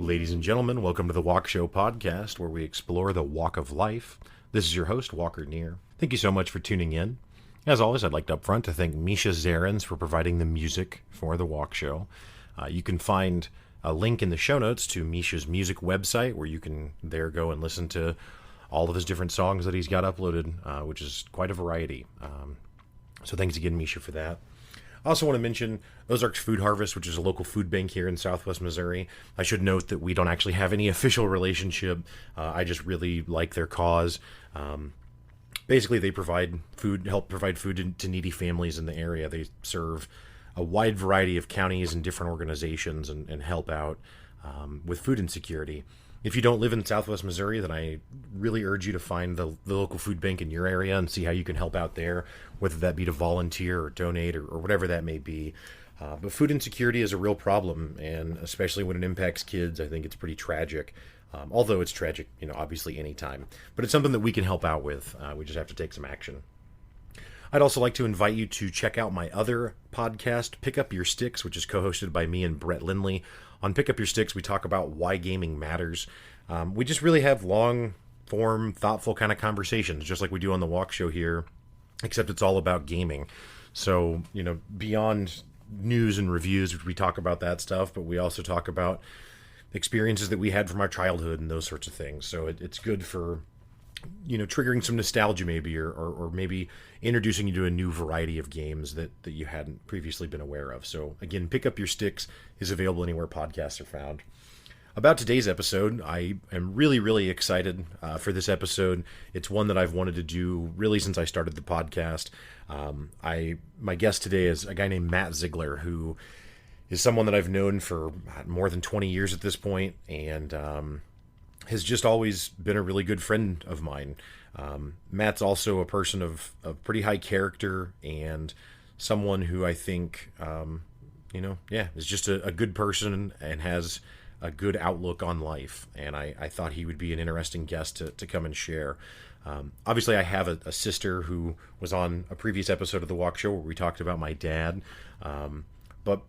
Ladies and gentlemen, welcome to the Walk Show podcast, where we explore the walk of life. This is your host, Walker Neer. Thank you so much for tuning in. As always, I'd like to up front to thank Misha Zarins for providing the music for the Walk Show. You can find a link in the show notes to Misha's music website, where you can there go and listen to all of his different songs that he's got uploaded, which is quite a variety. So thanks again, Misha, for that. I also want to mention Ozarks Food Harvest, which is a local food bank here in Southwest Missouri. I should note that we don't actually have any official relationship. I just really like their cause. Basically, they help provide food to needy families in the area. They serve a wide variety of counties and different organizations and help out with food insecurity. If you don't live in Southwest Missouri, then I really urge you to find the local food bank in your area and see how you can help out there, whether that be to volunteer or donate or whatever that may be. But food insecurity is a real problem, and especially when it impacts kids, I think it's pretty tragic. Although it's tragic, obviously any time. But it's something that we can help out with. We just have to take some action. I'd also like to invite you to check out my other podcast, Pick Up Your Sticks, which is co-hosted by me and Brett Lindley. On Pick Up Your Sticks, we talk about why gaming matters. We just really have long-form, thoughtful kind of conversations, just like we do on the Walk Show here, except it's all about gaming. So, beyond news and reviews, which we talk about that stuff, but we also talk about experiences that we had from our childhood and those sorts of things. So it's good for triggering some nostalgia maybe, or maybe introducing you to a new variety of games that you hadn't previously been aware of. So again, Pick Up Your Sticks is available anywhere podcasts are found. About today's episode, I am really, really excited for this episode. It's one that I've wanted to do really since I started the podcast. My guest today is a guy named Matt Zeigler, who is someone that I've known for more than 20 years at this point, and has just always been a really good friend of mine. Matt's also a person of pretty high character, and someone who I think, is just a good person and has a good outlook on life. And I thought he would be an interesting guest to come and share. Obviously, I have a sister who was on a previous episode of The Walk Show where we talked about my dad. But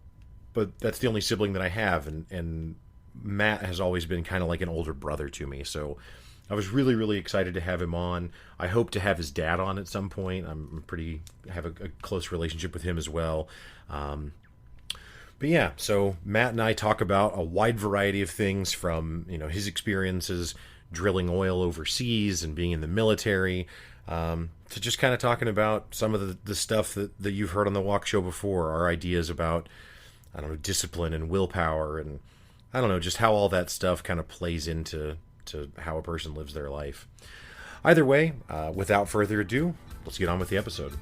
that's the only sibling that I have, and Matt has always been kind of like an older brother to me, so I was really, really excited to have him on. I hope to have his dad on at some point. I have a close relationship with him as well. But yeah, so Matt and I talk about a wide variety of things, from his experiences drilling oil overseas and being in the military, to just kind of talking about some of the stuff that you've heard on the Walk Show before, our ideas about, discipline and willpower, and just how all that stuff kind of plays into how a person lives their life. Either way, without further ado, let's get on with the episode.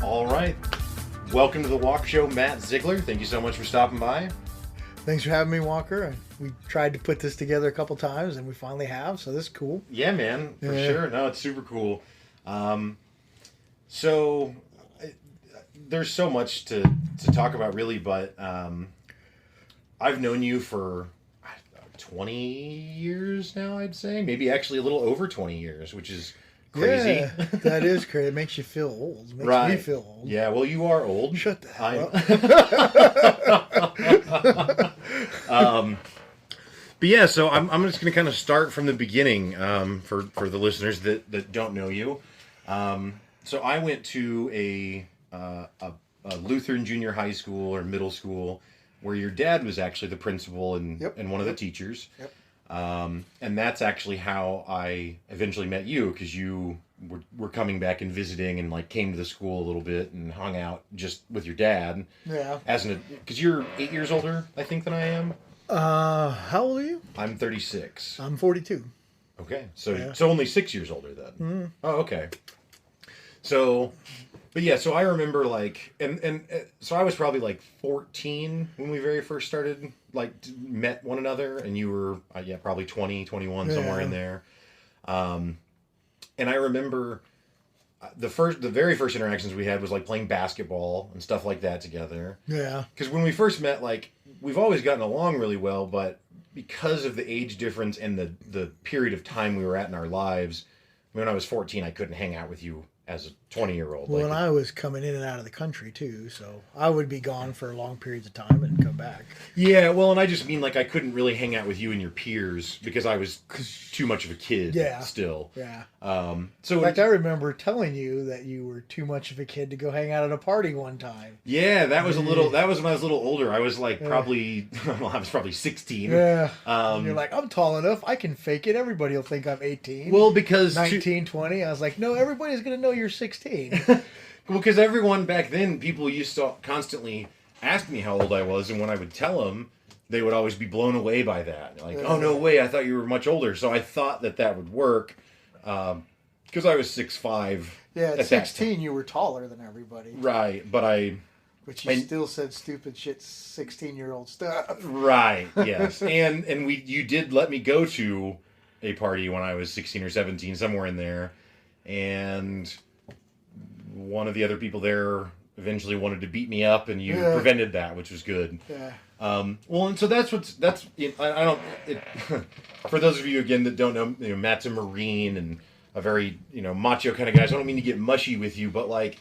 All right. Welcome to the Walk Show, Matt Zeigler. Thank you so much for stopping by. Thanks for having me, Walker. We tried to put this together a couple times, and we finally have, so this is cool. Yeah, man, for sure. No, it's super cool. So there's so much to talk about, really, but I've known you for 20 years now, I'd say. Maybe actually a little over 20 years, which is crazy. Yeah, that is crazy. It makes you feel old. It makes me feel old. Yeah, well, you are old. Shut the hell up. But yeah, so I'm just going to kind of start from the beginning for the listeners that don't know you. So I went to a Lutheran junior high school or middle school where your dad was actually the principal and one of the teachers. Yep. And that's actually how I eventually met you, because you were coming back and visiting, and came to the school a little bit and hung out just with your dad. Yeah. Because you're 8 years older, I think, than I am. How old are you? I'm 36. I'm 42. Okay, so only 6 years older then. Mm. Oh, okay. So, but yeah, so I remember so I was probably 14 when we very first started, met one another, and you were probably 20, 21, somewhere in there. And I remember the very first interactions we had was like playing basketball and stuff like that together. Yeah. Because when we first met, like, we've always gotten along really well, but because of the age difference and the period of time we were at in our lives, when I was 14, I couldn't hang out with you as a 20-year-old. Well, and I was coming in and out of the country too, so I would be gone for long periods of time and come back. Yeah, well, and I just mean like I couldn't really hang out with you and your peers because I was too much of a kid. Yeah. Still. Yeah. So In fact, I remember telling you that you were too much of a kid to go hang out at a party one time. Yeah, that was when I was a little older. I was like probably well, I was probably 16. Yeah. And you're like, I'm tall enough. I can fake it. Everybody will think I'm 18. Well, because 19, 20. I was like, no, everybody's going to know you're 16. Well, because everyone back then, people used to constantly ask me how old I was, and when I would tell them, they would always be blown away by that. Like, oh, no way, I thought you were much older. So I thought that would work, because I was 6'5". Yeah, at 16, you were taller than everybody. Right, but you still said stupid shit 16-year-old stuff. Right, yes. and you did let me go to a party when I was 16 or 17, somewhere in there, and one of the other people there eventually wanted to beat me up, and you prevented that, which was good. Yeah. Well, and so that's I don't. For those of you again that don't know, Matt's a Marine and a very macho kind of guy. So I don't mean to get mushy with you, but like,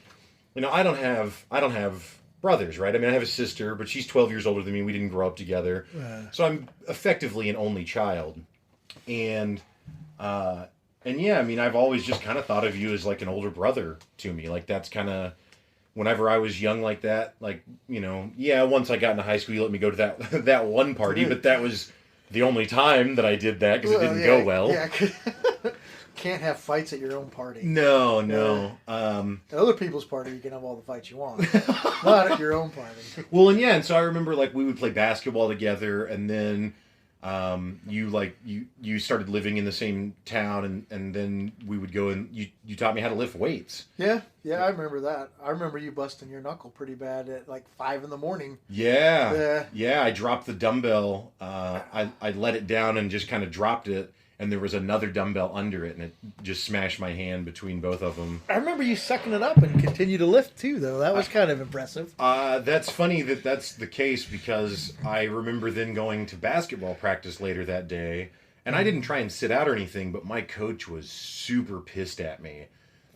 I don't have brothers, right? I mean, I have a sister, but she's 12 years older than me. We didn't grow up together, so I'm effectively an only child, and yeah, I mean, I've always just kind of thought of you as like an older brother to me. Like that's kind of. Whenever I was young like that, like, once I got into high school, you let me go to that one party, but that was the only time that I did that because it didn't go well. Yeah, can't have fights at your own party. No. At other people's party, you can have all the fights you want. Not at your own party. Well, and so I remember, like, we would play basketball together, and then you started living in the same town, and then we would go and you taught me how to lift weights. Yeah, I remember that. I remember you busting your knuckle pretty bad at like 5 a.m. Yeah. I dropped the dumbbell. I let it down and just kind of dropped it, and there was another dumbbell under it, and it just smashed my hand between both of them. I remember you sucking it up and continue to lift too, though. That was kind of impressive. That's funny that's the case, because I remember then going to basketball practice later that day, and I didn't try and sit out or anything, but my coach was super pissed at me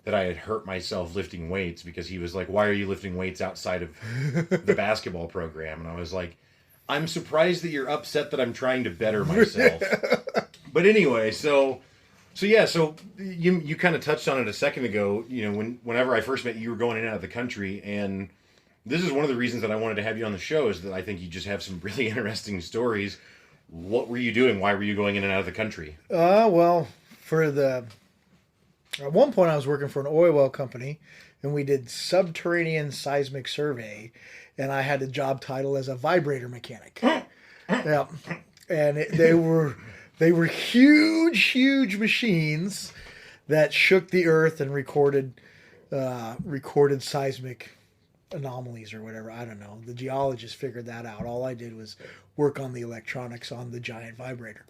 that I had hurt myself lifting weights, because he was like, why are you lifting weights outside of the basketball program? And I was like, I'm surprised that you're upset that I'm trying to better myself. But anyway, so you kind of touched on it a second ago. Whenever I first met you, you were going in and out of the country, and this is one of the reasons that I wanted to have you on the show, is that I think you just have some really interesting stories. What were you doing? Why were you going in and out of the country? Well, at one point I was working for an oil well company, and we did subterranean seismic survey, and I had a job title as a vibrator mechanic. Yeah, and they were huge machines that shook the earth and recorded seismic anomalies or whatever. I don't know. The geologists figured that out. All I did was work on the electronics on the giant vibrator.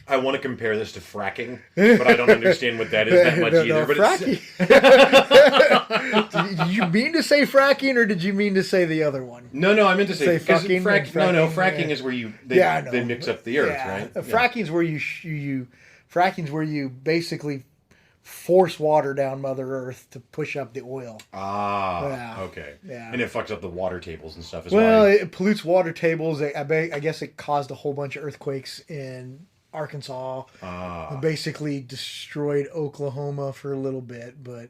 I want to compare this to fracking, but I don't understand what that is that much either. But fracking. Did you mean to say fracking, or did you mean to say the other one? No, I meant to say fucking. Fracking is where they mix up the earth, right? Fracking's where fracking's where you basically force water down Mother Earth to push up the oil. Okay. Yeah. And it fucks up the water tables and stuff as well. Well, it pollutes water tables. I guess it caused a whole bunch of earthquakes in Arkansas. It basically destroyed Oklahoma for a little bit, but...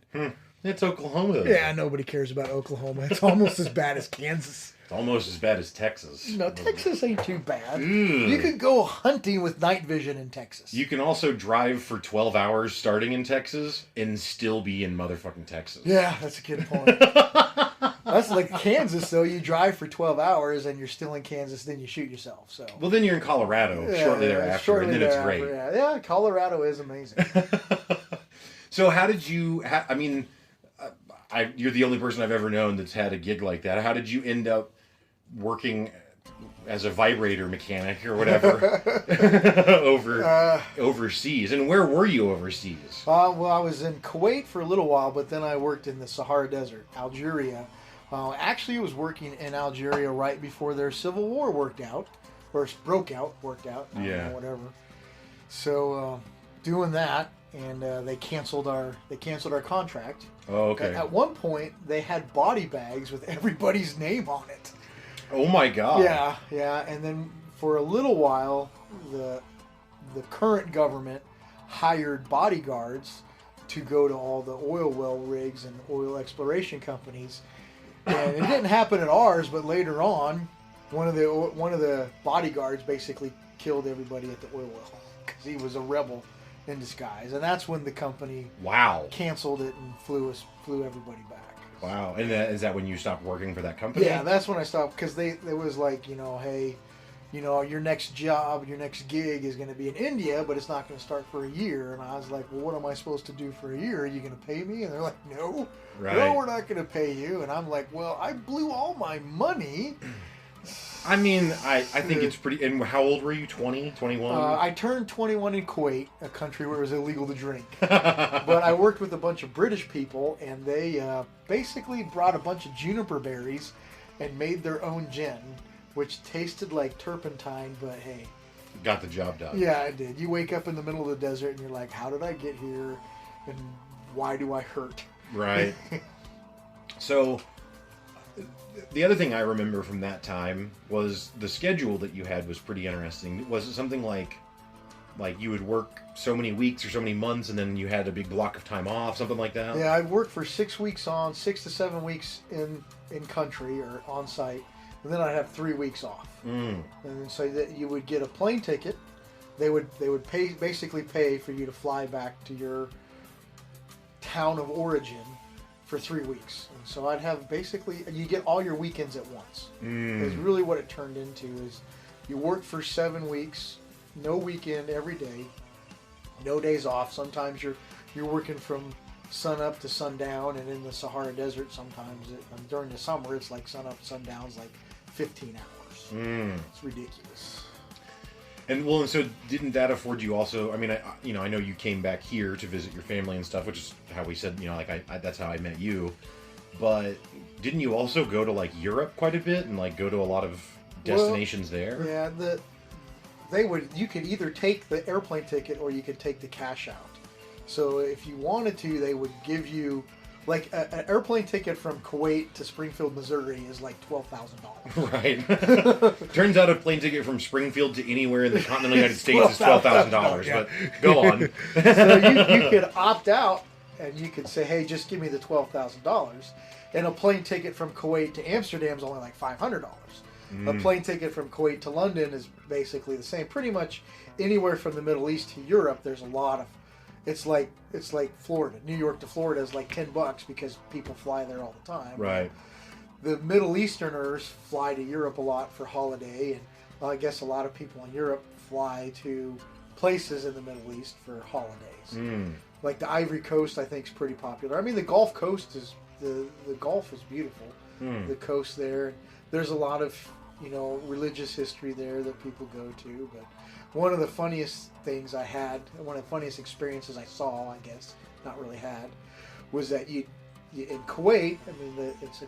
It's Oklahoma, though. Yeah, nobody cares about Oklahoma. It's almost as bad as Kansas. It's almost as bad as Texas. No, Texas ain't too bad. You could go hunting with night vision in Texas. You can also drive for 12 hours starting in Texas and still be in motherfucking Texas. Yeah, that's a good point. That's like Kansas, though. You drive for 12 hours and you're still in Kansas, then you shoot yourself. So. Well, then you're in Colorado shortly thereafter, and then it's great. Yeah, Colorado is amazing. So how did you... you're the only person I've ever known that's had a gig like that. How did you end up working as a vibrator mechanic or whatever overseas. And where were you overseas? Well, I was in Kuwait for a little while, but then I worked in the Sahara Desert, Algeria. Actually, I was working in Algeria right before their civil war worked out. I don't know, whatever. So, doing that, and they canceled our contract. Oh, okay. At one point, they had body bags with everybody's name on it. Oh my God. Yeah, and then for a little while, the current government hired bodyguards to go to all the oil well rigs and oil exploration companies, and it didn't happen at ours. But later on, one of the bodyguards basically killed everybody at the oil well because he was a rebel in disguise, and that's when the company canceled it and flew everybody back. Wow. And is that when you stopped working for that company? Yeah, that's when I stopped, because it was like, hey, your next job, your next gig is going to be in India, but it's not going to start for a year. And I was like, well, what am I supposed to do for a year? Are you going to pay me? And they're like, no, we're not going to pay you. And I'm like, well, I blew all my money. I mean, I think it's pretty... And how old were you? 20? 21? I turned 21 in Kuwait, a country where it was illegal to drink. But I worked with a bunch of British people, and they basically brought a bunch of juniper berries and made their own gin, which tasted like turpentine, but hey. Got the job done. Yeah, it did. You wake up in the middle of the desert, and you're like, how did I get here, and why do I hurt? Right. So... The other thing I remember from that time was the schedule that you had was pretty interesting. Was it something like you would work so many weeks or so many months, and then you had a big block of time off, something like that? Yeah, I'd work for 6 weeks on, 6 to 7 weeks in country or on site, and then I'd have 3 weeks off. And so that you would get a plane ticket. They would basically pay for you to fly back to your town of origin for 3 weeks. And so I'd have basically, you get all your weekends at once. Is really what it turned into. Is you work for 7 weeks, no weekend every day, no days off. Sometimes you're working from sun up to sundown, and in the Sahara Desert sometimes during the summer it's like sun up to sundown's like 15 hours. It's ridiculous. And so didn't that afford you also? I mean, I know you came back here to visit your family and stuff, which is how we said, that's how I met you. But didn't you also go to like Europe quite a bit and like go to a lot of destinations there? Yeah, you could either take the airplane ticket or you could take the cash out. So if you wanted to, they would give you. Like, an airplane ticket from Kuwait to Springfield, Missouri is like $12,000. Right. Turns out a plane ticket from Springfield to anywhere in the continental United States is $12,000. Yeah. But go on. So you could opt out, and you could say, hey, just give me the $12,000. And a plane ticket from Kuwait to Amsterdam is only like $500. A plane ticket from Kuwait to London is basically the same. Pretty much anywhere from the Middle East to Europe, there's a lot of... It's like Florida. New York to Florida is like $10 because people fly there all the time. Right. The Middle Easterners fly to Europe a lot for holiday, and I guess a lot of people in Europe fly to places in the Middle East for holidays. Like the Ivory Coast, I think, is pretty popular. I mean, the Gulf Coast is the Gulf is beautiful. The coast there. There's a lot of religious history there that people go to, but. One of the funniest things I had, one of the funniest experiences I saw, I guess, not really had, was that you in Kuwait. I mean, it's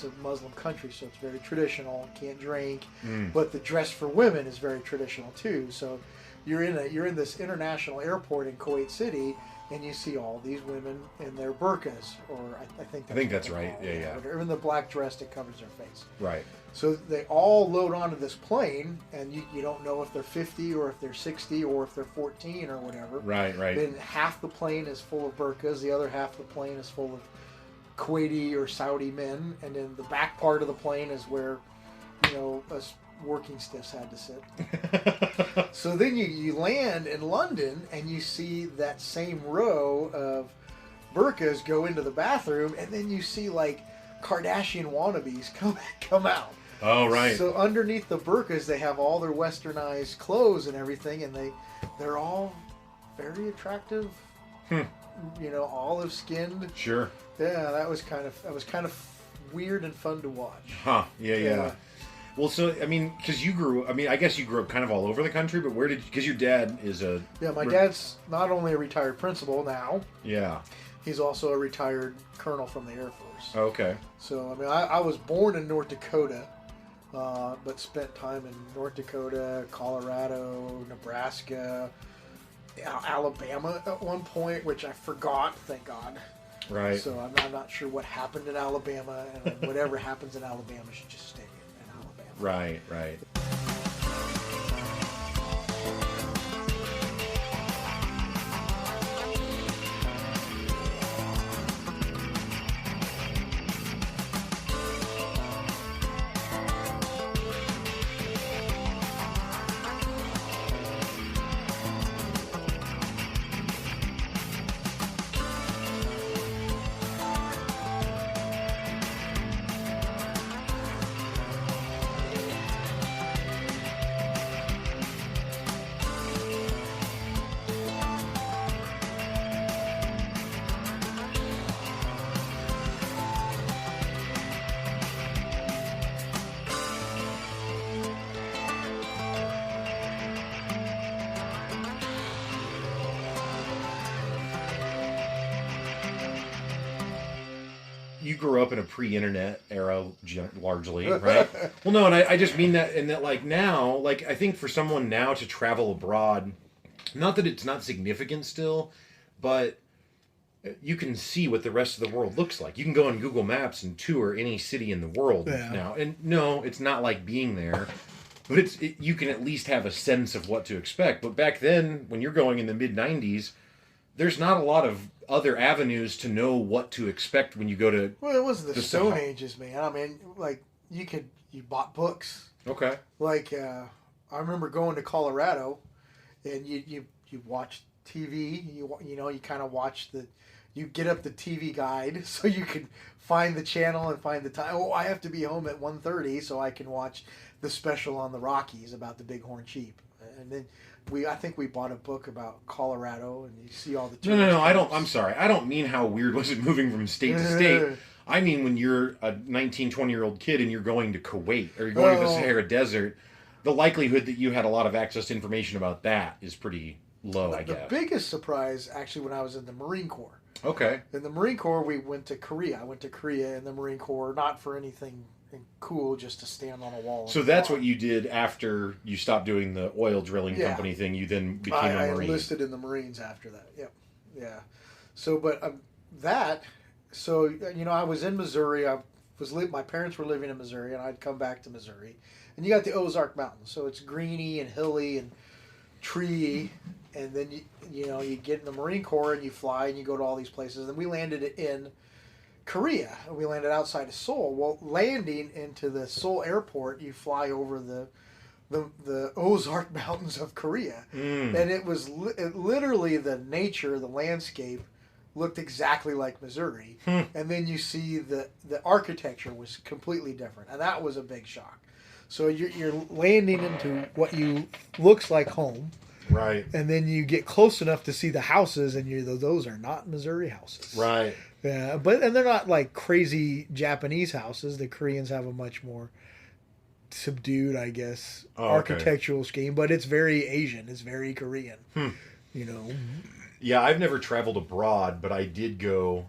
a Muslim country, so it's very traditional. Can't drink, but the dress for women is very traditional too. So you're in this international airport in Kuwait City, and you see all these women in their burqas, or I think that's right. Yeah. Or in the black dress that covers their face. Right. So they all load onto this plane, and you don't know if they're 50 or if they're 60 or if they're 14 or whatever. Right. Then half the plane is full of burqas, the other half of the plane is full of Kuwaiti or Saudi men, and then the back part of the plane is where, us working stiffs had to sit. So then you land in London, and you see that same row of burqas go into the bathroom, and then you see like Kardashian wannabes come out. Oh, right. So underneath the burqas, they have all their westernized clothes and everything, and they're all very attractive. Olive skinned. Sure. Yeah, that was kind of weird and fun to watch. Huh. Yeah. Well, so I mean, because I guess you grew up kind of all over the country, but because your dad is a... Yeah, my dad's not only a retired principal now, Yeah. he's also a retired colonel from the Air Force. Okay. So, I mean, I was born in North Dakota, but spent time in North Dakota, Colorado, Nebraska, Alabama at one point, which I forgot, thank God. Right. So I'm not sure what happened in Alabama, and whatever happens in Alabama should just stay in Alabama. Right, right. You grew up in a pre-internet era, largely, right? Well, no, and I just mean that in that, like, now, like, I think for someone now to travel abroad, not that it's not significant still, but you can see what the rest of the world looks like. You can go on Google Maps and tour any city in the world now. And no, it's not like being there, but you can at least have a sense of what to expect. But back then, when you're going in the mid-90s, there's not a lot of other avenues to know what to expect when you go to... Well, it was the Stone Ages, man. I mean, like, you bought books. Okay. Like, I remember going to Colorado, and you watch TV. You kind of watch you get up the TV guide so you can find the channel and find the time. Oh, I have to be home at 1:30 so I can watch the special on the Rockies about the bighorn sheep. And then I think we bought a book about Colorado, and you see all the... No, I'm sorry. I don't mean how weird was it moving from state to state. I mean when you're a 19, 20-year-old kid and you're going to Kuwait or you're going to the Sahara Desert, the likelihood that you had a lot of access to information about that is pretty low, I guess. The biggest surprise, actually, when I was in the Marine Corps. Okay. In the Marine Corps, we went to Korea. I went to Korea in the Marine Corps, not for anything cool, just to stand on a wall. So that's what you did after you stopped doing the oil drilling company thing. You then became a Marine. I enlisted in the Marines after that. Yep. Yeah. So, but I was in Missouri. My parents were living in Missouri, and I'd come back to Missouri. And you got the Ozark Mountains, so it's greeny and hilly and treey. And then you get in the Marine Corps and you fly and you go to all these places. And we landed in Korea. We landed outside of Seoul. Well, landing into the Seoul airport, you fly over the Ozark Mountains of Korea, and it was literally the nature, the landscape looked exactly like Missouri, and then you see the architecture was completely different, and that was a big shock. So you're landing into what looks like home. Right. And then you get close enough to see the houses, and those are not Missouri houses. Right. Yeah, and they're not like crazy Japanese houses. The Koreans have a much more subdued, I guess, architectural scheme, but it's very Asian. It's very Korean. Yeah, I've never traveled abroad, but I did go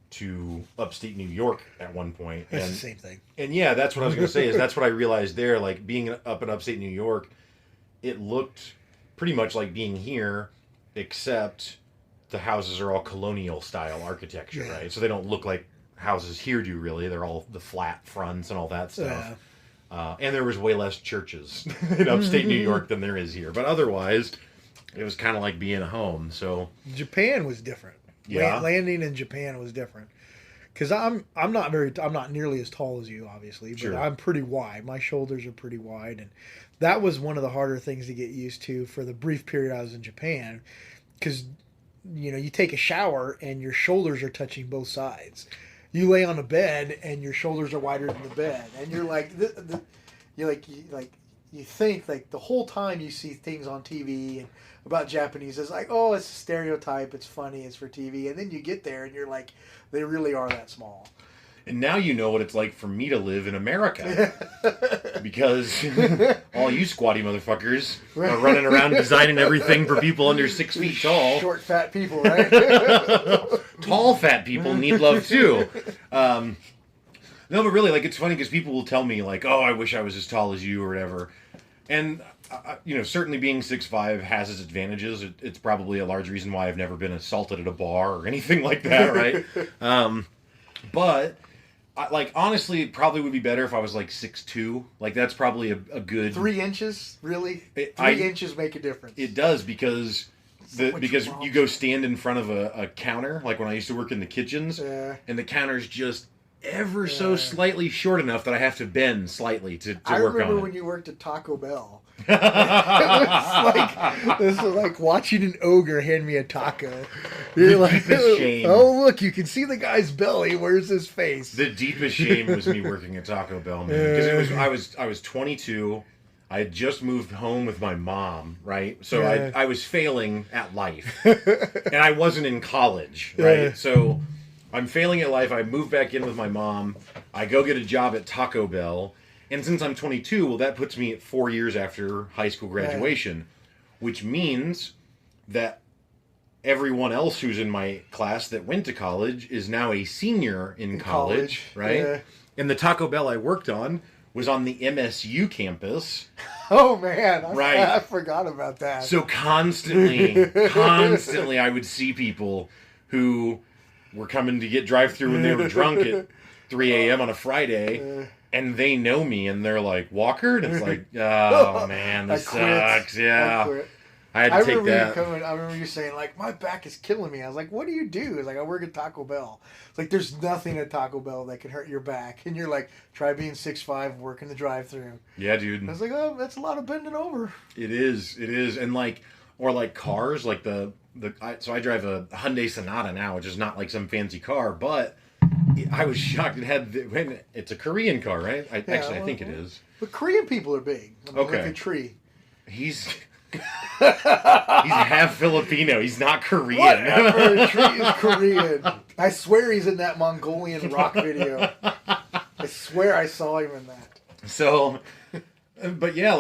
to upstate New York at one point. It's the same thing. And yeah, that's what I was going to say. That's what I realized there. Like being up in upstate New York, it looked pretty much like being here, except the houses are all colonial style architecture, right? So they don't look like houses here do, really. They're all the flat fronts and all that stuff. And there was way less churches in upstate New York than there is here. But otherwise, it was kind of like being home. So Japan was different. Yeah. Landing in Japan was different. Because I'm not nearly as tall as you, obviously, but I'm pretty wide. My shoulders are pretty wide, and that was one of the harder things to get used to for the brief period I was in Japan. Because you take a shower and your shoulders are touching both sides. You lay on a bed and your shoulders are wider than the bed, and you're like, you think like the whole time you see things on TV and about Japanese, it's like, oh, it's a stereotype, it's funny, it's for TV, and then you get there and you're like, they really are that small. And now you know what it's like for me to live in America. Because all you squatty motherfuckers are running around designing everything for people under 6 feet tall. Short, fat people, right? Tall, fat people need love too. No, but really, like, it's funny because people will tell me, like, oh, I wish I was as tall as you or whatever. And, certainly being 6'5" has its advantages. It's probably a large reason why I've never been assaulted at a bar or anything like that, right? But... honestly, it probably would be better if I was, 6'2". Like, that's probably a good... 3 inches? Really? 3 inches make a difference. It does, because you go stand in front of a counter, like when I used to work in the kitchens, and the counter's just ever so slightly short enough that I have to bend slightly to work on it. I remember when you worked at Taco Bell. This was like watching an ogre hand me a taco. You're like, shame. oh look, you can see the guy's belly. Where's his face? The deepest shame was me working at Taco Bell, man. Because I was 22. I had just moved home with my mom, right? So I was failing at life, and I wasn't in college, right? So I'm failing at life. I moved back in with my mom. I go get a job at Taco Bell. And since I'm 22, well, that puts me at 4 years after high school graduation, which means that everyone else who's in my class that went to college is now a senior in college, right? Yeah. And the Taco Bell I worked on was on the MSU campus. Oh, man. I forgot about that. So constantly, I would see people who were coming to get drive-thru when they were drunk at 3 a.m. on a Friday. And they know me, and they're like, Walker? And it's like, oh, man, this sucks. Yeah. I had to take that. I remember you saying, like, my back is killing me. I was like, what do you do? It's like, I work at Taco Bell. It's like, there's nothing at Taco Bell that can hurt your back. And you're like, try being 6'5", working the drive-thru. Yeah, dude. I was like, oh, that's a lot of bending over. It is. And, or cars, so I drive a Hyundai Sonata now, which is not like some fancy car, but... I was shocked. It's a Korean car, right? I think it is. But Korean people are big. Okay. Like a tree. He's half Filipino. He's not Korean. Whatever. A tree is Korean. I swear he's in that Mongolian rock video. I swear I saw him in that. So, but yeah,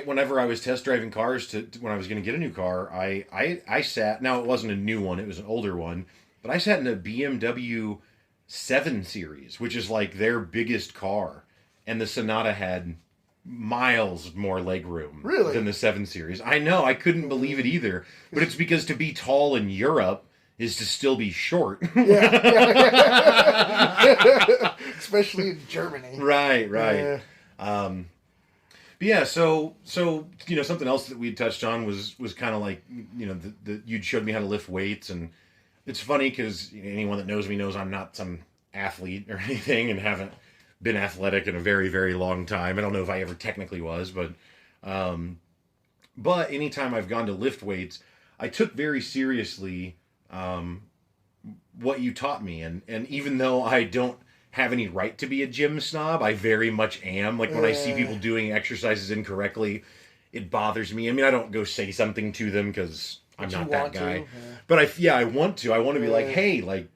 whenever I was test driving cars when I was going to get a new car, I sat. Now it wasn't a new one; it was an older one. But I sat in a BMW 7 Series, which is like their biggest car, and the Sonata had miles more legroom than the 7 Series. I know, I couldn't believe it either, but it's because to be tall in Europe is to still be short. Especially in Germany. Right. But yeah, so something else that we touched on was kind of like, you'd showed me how to lift weights, and it's funny because anyone that knows me knows I'm not some athlete or anything and haven't been athletic in a very, very long time. I don't know if I ever technically was, but anytime I've gone to lift weights, I took very seriously what you taught me. And even though I don't have any right to be a gym snob, I very much am. Like when I see people doing exercises incorrectly, it bothers me. I mean, I don't go say something to them because... I'm not that guy. But I want to. I want to be like, hey,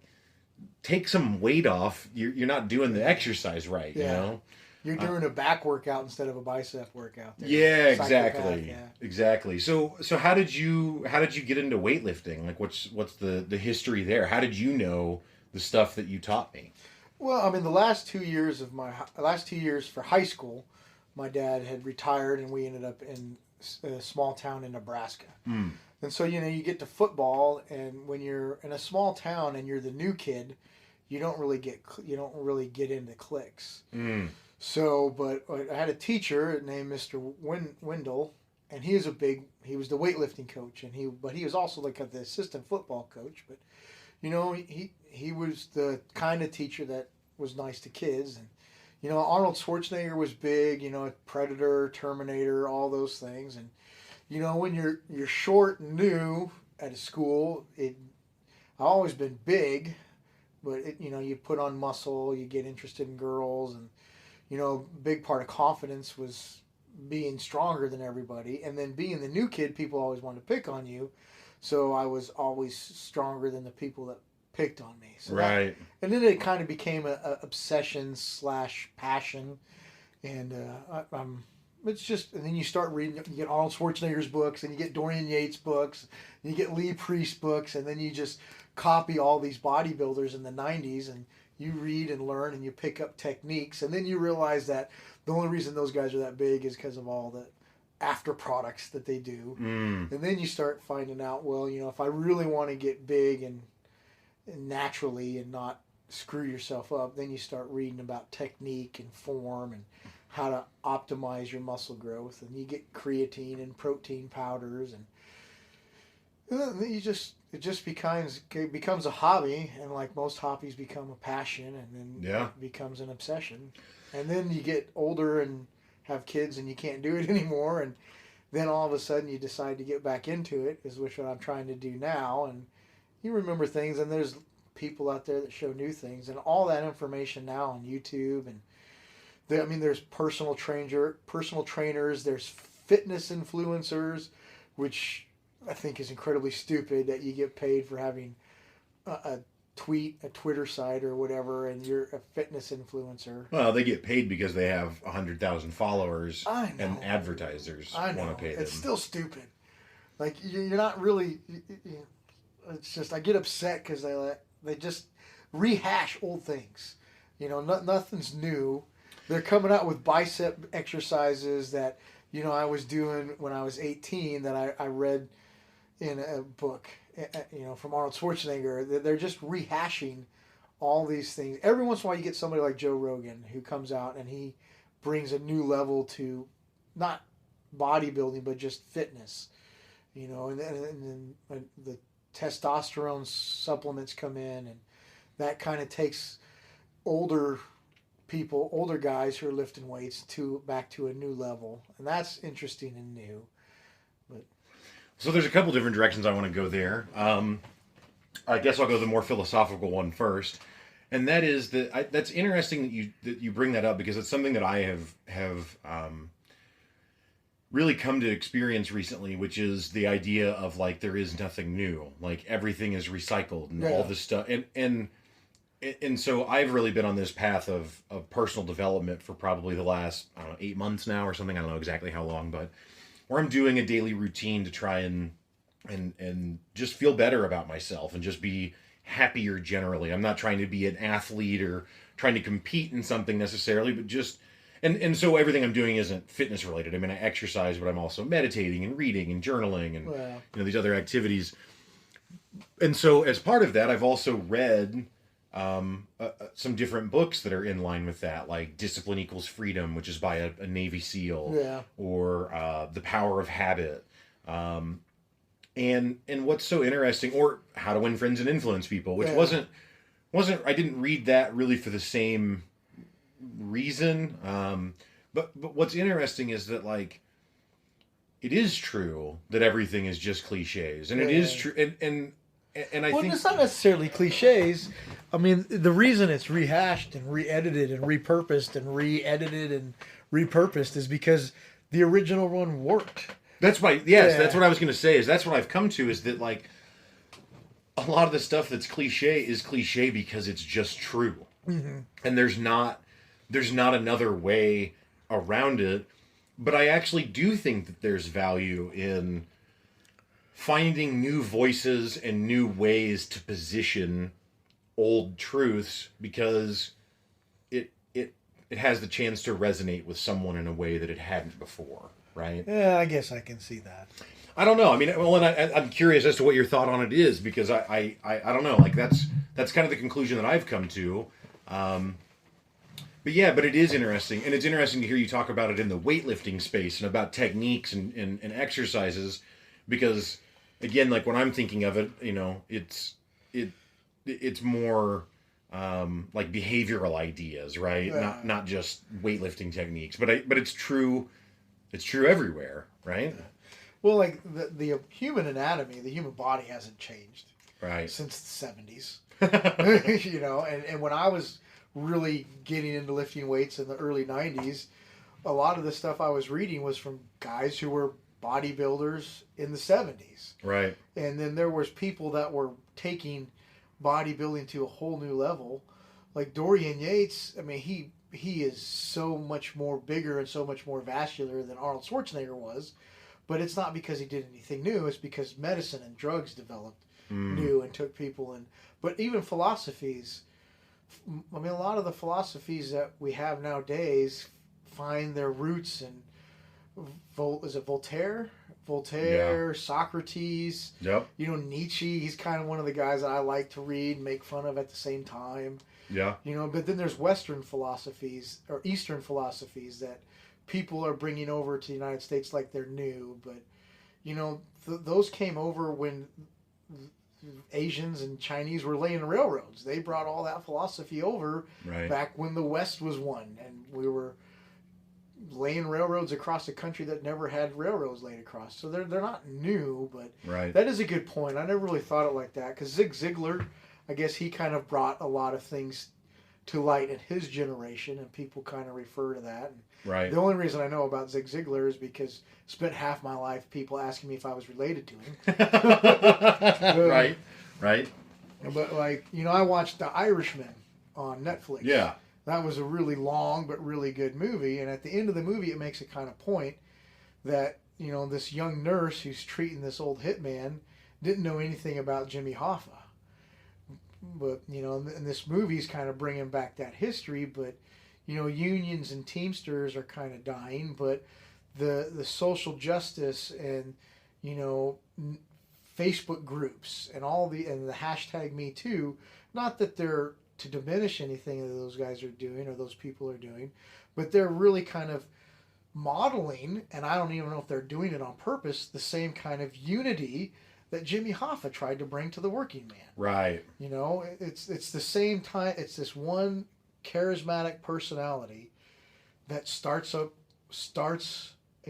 take some weight off. You're not doing the exercise right, you know? You're doing a back workout instead of a bicep workout. Yeah, exactly. Exactly. So how did you get into weightlifting? Like what's the history there? How did you know the stuff that you taught me? Well, I mean, the last 2 years for high school, my dad had retired and we ended up in a small town in Nebraska. And so, you get to football, and when you're in a small town and you're the new kid, you don't really get into cliques. So, but I had a teacher named Mr. Wendell, and he was the weightlifting coach, and he was also like the assistant football coach. But, he was the kind of teacher that was nice to kids, and Arnold Schwarzenegger was big, Predator, Terminator, all those things, and. When you're short and new at a school, I've always been big, but you put on muscle, you get interested in girls, and a big part of confidence was being stronger than everybody, and then being the new kid, people always wanted to pick on you, so I was always stronger than the people that picked on me. So right. and then it kind of became a obsession / passion, and it's just, and then you start reading, you get Arnold Schwarzenegger's books, and you get Dorian Yates books, and you get Lee Priest books, and then you just copy all these bodybuilders in the 90s, and you read and learn, and you pick up techniques, and then you realize that the only reason those guys are that big is because of all the after products that they do. And then you start finding out, well, if I really want to get big and naturally and not screw yourself up, then you start reading about technique and form and how to optimize your muscle growth, and you get creatine and protein powders, and then it just becomes a hobby, and like most hobbies become a passion, and then it becomes an obsession, and then you get older and have kids and you can't do it anymore, and then all of a sudden you decide to get back into it, is what I'm trying to do now, and you remember things, and there's people out there that show new things, and all that information now on YouTube, and there's personal trainers, there's fitness influencers, which I think is incredibly stupid that you get paid for having a Twitter site or whatever, and you're a fitness influencer. Well, they get paid because they have 100,000 followers, and advertisers want to pay them. It's still stupid. Like, you're not really. It's just, I get upset because they just rehash old things. Nothing's new. They're coming out with bicep exercises that I was doing when I was 18 that I read in a book. From Arnold Schwarzenegger. They're just rehashing all these things. Every once in a while you get somebody like Joe Rogan who comes out and he brings a new level to not bodybuilding but just fitness. And then the testosterone supplements come in, and that kind of takes older guys who are lifting weights back to a new level. And that's interesting and new. So there's a couple different directions I want to go there. I guess I'll go the more philosophical one first, and that is that's interesting that you bring that up, because it's something that I have really come to experience recently, which is the idea of like there is nothing new, like everything is recycled and all this stuff, and so I've really been on this path of personal development for probably the last 8 months now or something. I don't know exactly how long, but where I'm doing a daily routine to try and just feel better about myself and just be happier generally. I'm not trying to be an athlete or trying to compete in something necessarily, but just and so everything I'm doing isn't fitness related. I mean, I exercise, but I'm also meditating and reading and journaling and these other activities. And so as part of that, I've also read some different books that are in line with that, like Discipline Equals Freedom, which is by a Navy SEAL, or The Power of Habit, and what's so interesting, or How to Win Friends and Influence People, which wasn't I didn't read that really for the same reason, but what's interesting is that like it is true that everything is just cliches, and it is true, and I think it's not necessarily cliches. I mean, the reason it's rehashed and re-edited and repurposed and re-edited and repurposed is because the original one worked. That's right. Yes, that's what I was going to say. Is that's what I've come to, is that like a lot of the stuff that's cliche is cliche because it's just true, and there's not another way around it. But I actually do think that there's value in finding new voices and new ways to position old truths, because it has the chance to resonate with someone in a way that it hadn't before, right? Yeah, I guess I can see that. I don't know. I mean, well, and I'm curious as to what your thought on it is, because I don't know. Like that's kind of the conclusion that I've come to. But it is interesting, and it's interesting to hear you talk about it in the weightlifting space and about techniques and exercises, because again, like when I'm thinking of it, it's more like behavioral ideas, right? Not just weightlifting techniques, but it's true. It's true everywhere, right? Well, like the human anatomy, the human body hasn't changed, right, since the 70s. And when I was really getting into lifting weights in the early 90s, a lot of the stuff I was reading was from guys who were bodybuilders in the 70s. Right. And then there was people that were taking bodybuilding to a whole new level. Like Dorian Yates, I mean, he is so much more bigger and so much more vascular than Arnold Schwarzenegger was. But it's not because he did anything new. It's because medicine and drugs developed new and took people in. But even philosophies, I mean, a lot of the philosophies that we have nowadays find their roots in, is it Voltaire? Voltaire, Socrates. Yep. You know, Nietzsche, he's kind of one of the guys that I like to read and make fun of at the same time. Yeah. You know, but then there's Western philosophies, or Eastern philosophies that people are bringing over to the United States like they're new. But, you know, those came over when Asians and Chinese were laying railroads. They brought all that philosophy over back when the West was one, and we were laying railroads across a country that never had railroads laid across. So they're not new, but that is a good point. I never really thought it like that, because Zig Ziglar, I guess he kind of brought a lot of things to light in his generation, and people kind of refer to that. And the only reason I know about Zig Ziglar is because I spent half my life people asking me if I was related to him. Right. But, like, you know, I watched The Irishman on Netflix. Yeah. That was a really long but really good movie. And at the end of the movie, it makes a kind of point that, you know, this young nurse who's treating this old hitman didn't know anything about Jimmy Hoffa. But, you know, and this movie's kind of bringing back that history. But, you know, unions and Teamsters are kind of dying. But the social justice and, you know, Facebook groups and the hashtag Me Too, not that they're to diminish anything that those guys are doing or those people are doing, but they're really kind of modeling, and I don't even know if they're doing it on purpose, the same kind of unity that Jimmy Hoffa tried to bring to the working man. Right. You know, it's the same time. It's this one charismatic personality that starts a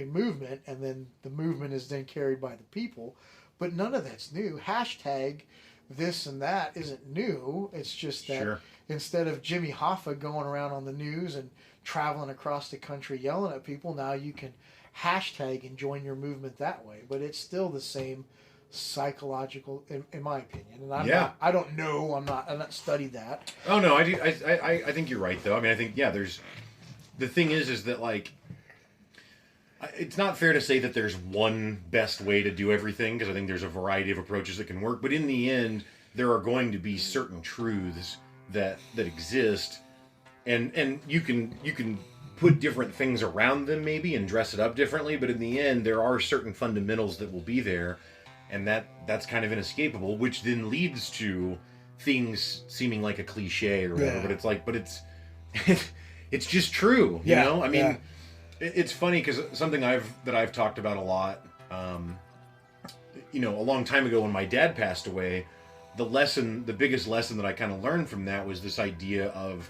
movement, and then the movement is then carried by the people. But none of that's new. Hashtag this and that isn't new. It's just that instead of Jimmy Hoffa going around on the news and traveling across the country yelling at people, now you can hashtag and join your movement that way. But it's still the same psychological, in my opinion. And I don't know. I'm not studied that. Oh no, I do. I think you're right though. I mean, I think there's the thing is that, like, it's not fair to say that there's one best way to do everything, because I think there's a variety of approaches that can work. But in the end, there are going to be certain truths that exist, and you can put different things around them maybe and dress it up differently. But in the end, there are certain fundamentals that will be there, and that's kind of inescapable, which then leads to things seeming like a cliche or whatever. But it's just true. You know, I mean. It's funny because something I've talked about a lot, you know, a long time ago when my dad passed away, the biggest lesson that I kind of learned from that was this idea of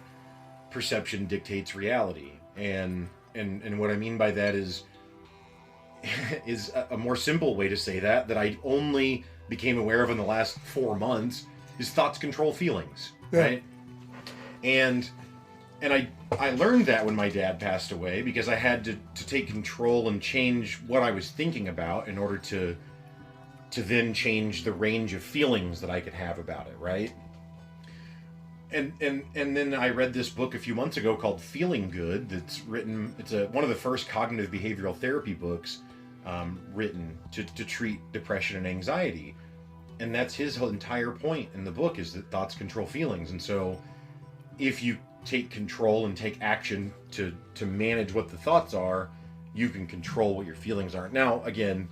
perception dictates reality. And what I mean by that is a more simple way to say that I only became aware of in the last 4 months is thoughts control feelings, right? And I learned that when my dad passed away, because I had to take control and change what I was thinking about in order to then change the range of feelings that I could have about it, right? And then I read this book a few months ago called Feeling Good. That's written. It's one of the first cognitive behavioral therapy books written to treat depression and anxiety. And that's his whole entire point in the book, is that thoughts control feelings. And so if you take control and take action to manage what the thoughts are, you can control what your feelings are. Now, again,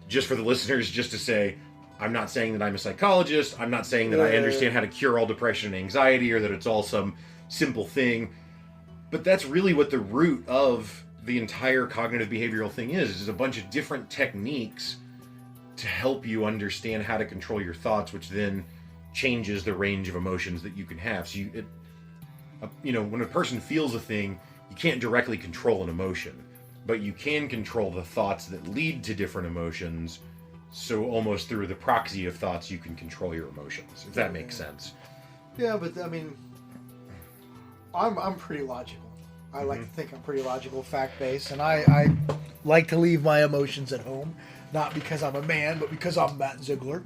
just for the listeners, just to say, I'm not saying that I'm a psychologist. I'm not saying that I understand how to cure all depression and anxiety, or that it's all some simple thing. But that's really what the root of the entire cognitive behavioral thing is a bunch of different techniques to help you understand how to control your thoughts, which then changes the range of emotions that you can have. So you know, when a person feels a thing, you can't directly control an emotion, but you can control the thoughts that lead to different emotions. So almost through the proxy of thoughts, you can control your emotions, if that makes sense. Yeah, but I mean, I'm pretty logical. I like to think I'm pretty logical, fact-based, and I like to leave my emotions at home. Not because I'm a man, but because I'm Matt Zeigler.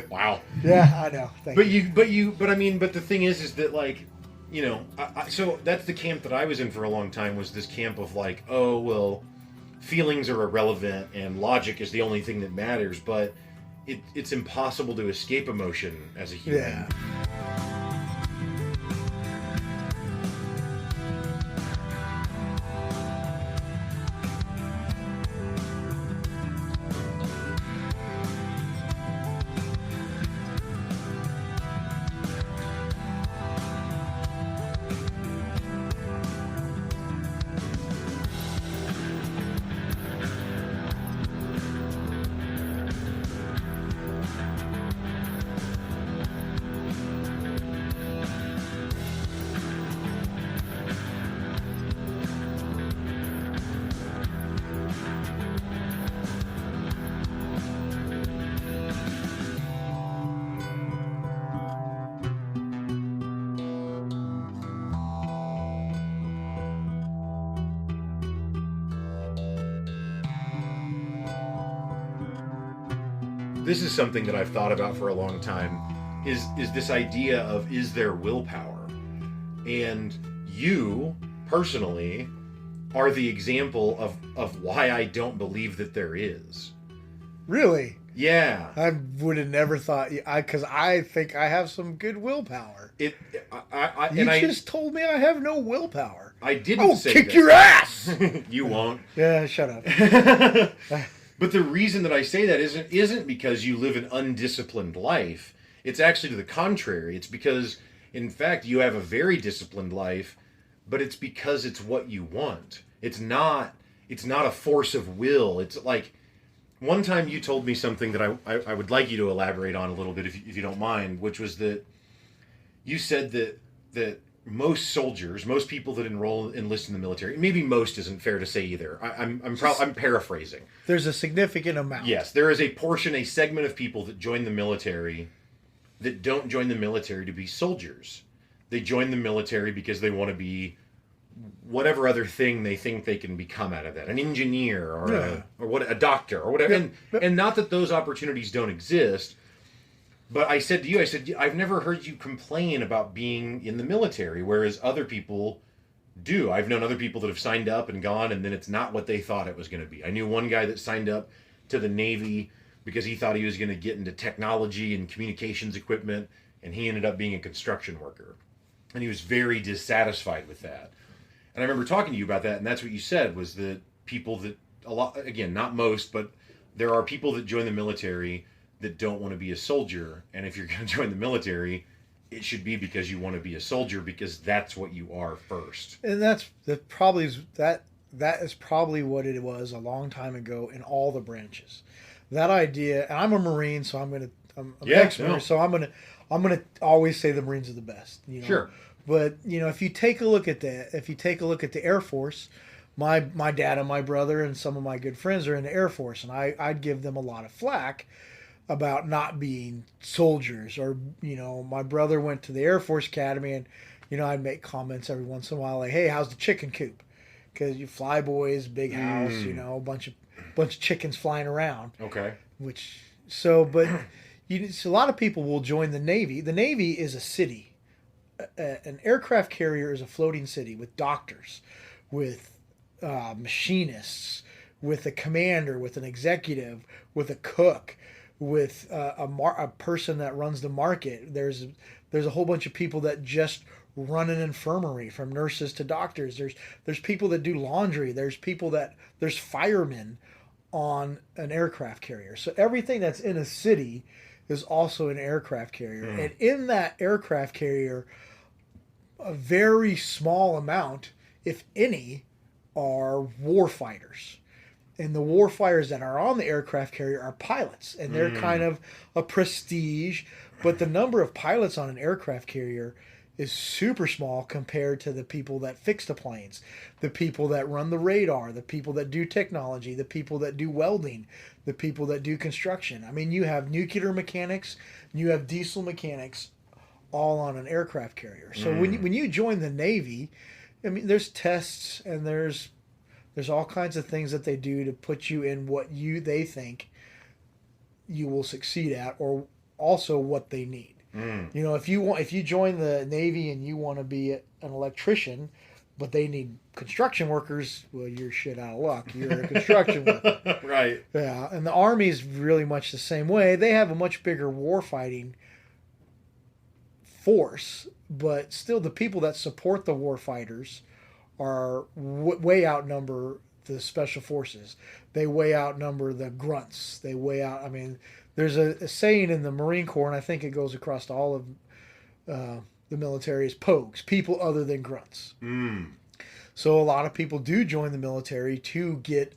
Wow. Yeah, I know. Thank you. But the thing is that like, you know, so that's the camp that I was in for a long time, was this camp of like, oh well, feelings are irrelevant and logic is the only thing that matters, but it's impossible to escape emotion as a human. Yeah. This is something that I've thought about for a long time, is this idea of, is there willpower? And you personally are the example of why I don't believe that there is. Really? Yeah. I would have never thought, because I think I have some good willpower. You just told me I have no willpower. I didn't say kick that. your ass! You won't. Yeah, shut up. But the reason that I say that isn't because you live an undisciplined life. It's actually to the contrary. It's because, in fact, you have a very disciplined life, but it's because it's what you want. It's not a force of will. It's like, one time you told me something that I would like you to elaborate on a little bit, if you don't mind, which was that you said that most soldiers, most people that enlist in the military, maybe most isn't fair to say either. I'm paraphrasing. There's a significant amount. Yes, there is a segment of people that join the military that don't join the military to be soldiers. They join the military because they want to be whatever other thing they think they can become out of that, an engineer or a doctor or whatever. Yeah. And not that those opportunities don't exist. But I said to you, I've never heard you complain about being in the military, whereas other people do. I've known other people that have signed up and gone, and then it's not what they thought it was going to be. I knew one guy that signed up to the Navy because he thought he was going to get into technology and communications equipment, and he ended up being a construction worker. And he was very dissatisfied with that. And I remember talking to you about that, and that's what you said, was that people that, a lot, again, not most, but there are people that join the military that don't want to be a soldier, and if you're going to join the military, it should be because you want to be a soldier, because that's what you are first. And that is probably what it was a long time ago in all the branches. That idea, and I'm a Marine, so I'm an ex-Marine, so I'm gonna always say the Marines are the best. You know? Sure. But if you take a look at the Air Force, my dad and my brother and some of my good friends are in the Air Force, and I'd give them a lot of flack about not being soldiers. Or my brother went to the Air Force Academy, and I'd make comments every once in a while like, hey, how's the chicken coop? Because you fly boys, big house, a bunch of chickens flying around. Okay. But a lot of people will join the Navy. The Navy is a city. An aircraft carrier is a floating city with doctors, with machinists, with a commander, with an executive, with a cook, with a person that runs the market. There's a whole bunch of people that just run an infirmary, from nurses to doctors. There's people that do laundry. There's firemen on an aircraft carrier. So everything that's in a city is also an aircraft carrier. And in that aircraft carrier, a very small amount, if any, are war fighters. And the war fighters that are on the aircraft carrier are pilots. And they're kind of a prestige. But the number of pilots on an aircraft carrier is super small compared to the people that fix the planes, the people that run the radar, the people that do technology, the people that do welding, the people that do construction. I mean, you have nuclear mechanics, you have diesel mechanics, all on an aircraft carrier. So when you join the Navy, I mean, there's tests and there's There's all kinds of things that they do to put you in what they think you will succeed at, or also what they need. You know, if you join the Navy and you want to be an electrician, but they need construction workers, well, you're shit out of luck. You're a construction worker. Right. Yeah, and the Army is really much the same way. They have a much bigger warfighting force, but still the people that support the warfighters are way outnumber the special forces. They way outnumber the grunts. They way out. I mean, there's a saying in the Marine Corps, and I think it goes across to all of the military, is POGs, people other than grunts. So a lot of people do join the military to get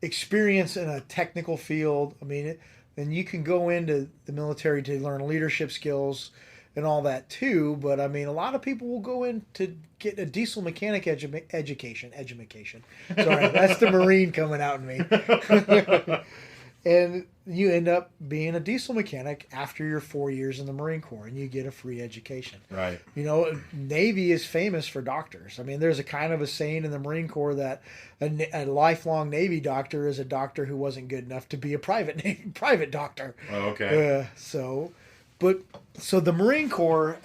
experience in a technical field. I mean, and you can go into the military to learn leadership skills and all that too. But I mean, a lot of people will go in to get a diesel mechanic education. Sorry, that's the Marine coming out in me. And you end up being a diesel mechanic after your 4 years in the Marine Corps, and you get a free education. Right. You know, Navy is famous for doctors. I mean, there's a kind of a saying in the Marine Corps that a lifelong Navy doctor is a doctor who wasn't good enough to be a private doctor. Oh, okay. So the Marine Corps,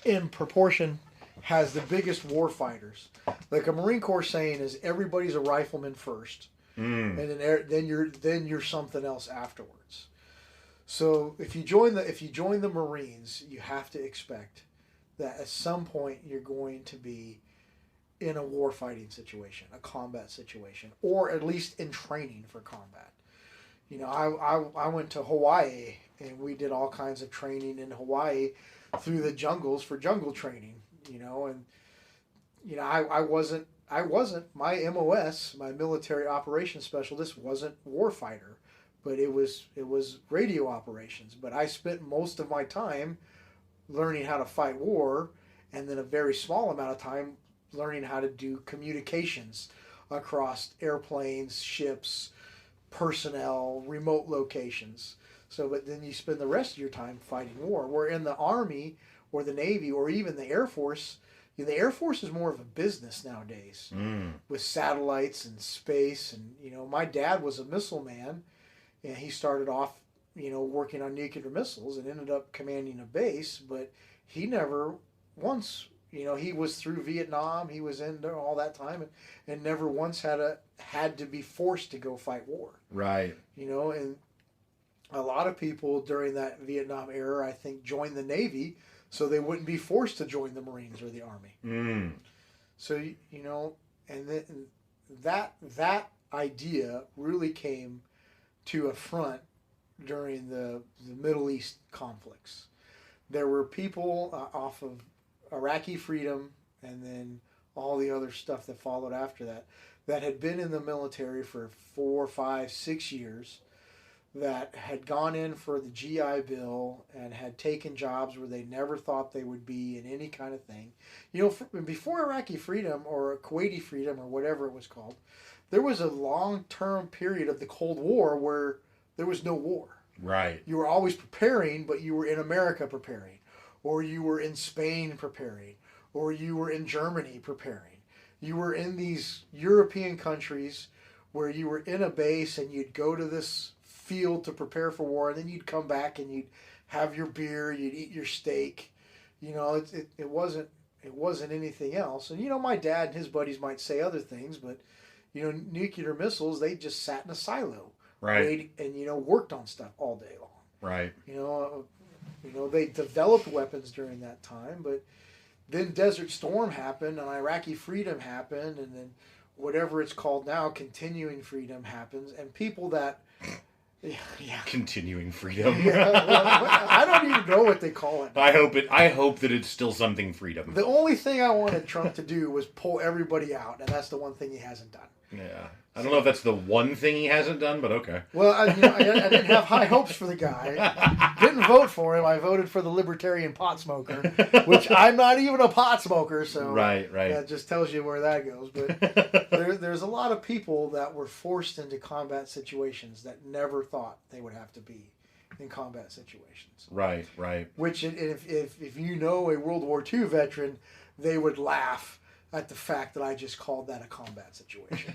in proportion, has the biggest war fighters. Like a Marine Corps saying is everybody's a rifleman first. And then you're something else afterwards. So if you join the Marines, you have to expect that at some point you're going to be in a warfighting situation, a combat situation, or at least in training for combat. You know, I went to Hawaii and we did all kinds of training in Hawaii through the jungles for jungle training. You know, and you know I wasn't my MOS, my military operations specialist, wasn't warfighter, but it was radio operations. But I spent most of my time learning how to fight war, and then a very small amount of time learning how to do communications across airplanes, ships, personnel, remote locations. So, but then you spend the rest of your time fighting war. Where in the Army or the Navy or even the Air Force, the Air Force is more of a business nowadays with satellites and space. And, you know, my dad was a missile man, and he started off, you know, working on nuclear missiles and ended up commanding a base. But he never once, you know, he was through Vietnam, he was in there all that time, and never once had to be forced to go fight war. Right. You know, and a lot of people during that Vietnam era, I think, joined the Navy so they wouldn't be forced to join the Marines or the Army. So, you know, and then that idea really came to a front during the Middle East conflicts. There were people off of Iraqi freedom and then all the other stuff that followed after that had been in the military for 4, 5, 6 years, that had gone in for the GI Bill and had taken jobs where they never thought they would be in any kind of thing. You know, before Iraqi freedom or Kuwaiti freedom or whatever it was called, there was a long-term period of the Cold War where there was no war. Right. You were always preparing, but you were in America preparing, or you were in Spain preparing, or you were in Germany preparing. You were in these European countries where you were in a base and you'd go to this field to prepare for war, and then you'd come back and you'd have your beer, you'd eat your steak. You know, it wasn't anything else. And you know, my dad and his buddies might say other things, but you know, nuclear missiles, they just sat in a silo, right, and you know, worked on stuff all day long. Right. You know, they developed weapons during that time, but then Desert Storm happened, and Iraqi freedom happened, and then whatever it's called now, continuing freedom happens, and people that yeah. Continuing freedom. Yeah, well, I don't even know what they call it. I hope that it's still something freedom. The only thing I wanted Trump to do was pull everybody out, and that's the one thing he hasn't done. Yeah. I don't know if that's the one thing he hasn't done, but okay. Well, I didn't have high hopes for the guy. Didn't vote for him. I voted for the libertarian pot smoker, which I'm not even a pot smoker, so right. That just tells you where that goes. But there's a lot of people that were forced into combat situations that never thought they would have to be in combat situations. Right. Which, if you know a World War II veteran, they would laugh at the fact that I just called that a combat situation.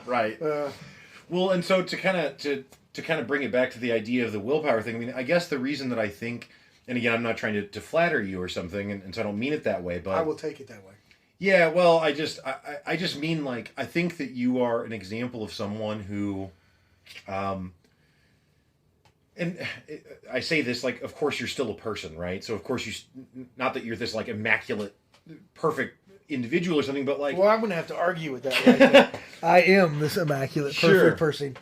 Right. Well, and so to kind of bring it back to the idea of the willpower thing. I mean, I guess the reason that I think, and again, I'm not trying to flatter you or something, and so I don't mean it that way, but I will take it that way. Yeah, well, I just mean, like, I think that you are an example of someone who, and I say this, like, of course you're still a person, right? So of course not that you're this, like, immaculate, perfect individual or something, but like... Well, I'm going to have to argue with that right now. I am this immaculate, perfect person.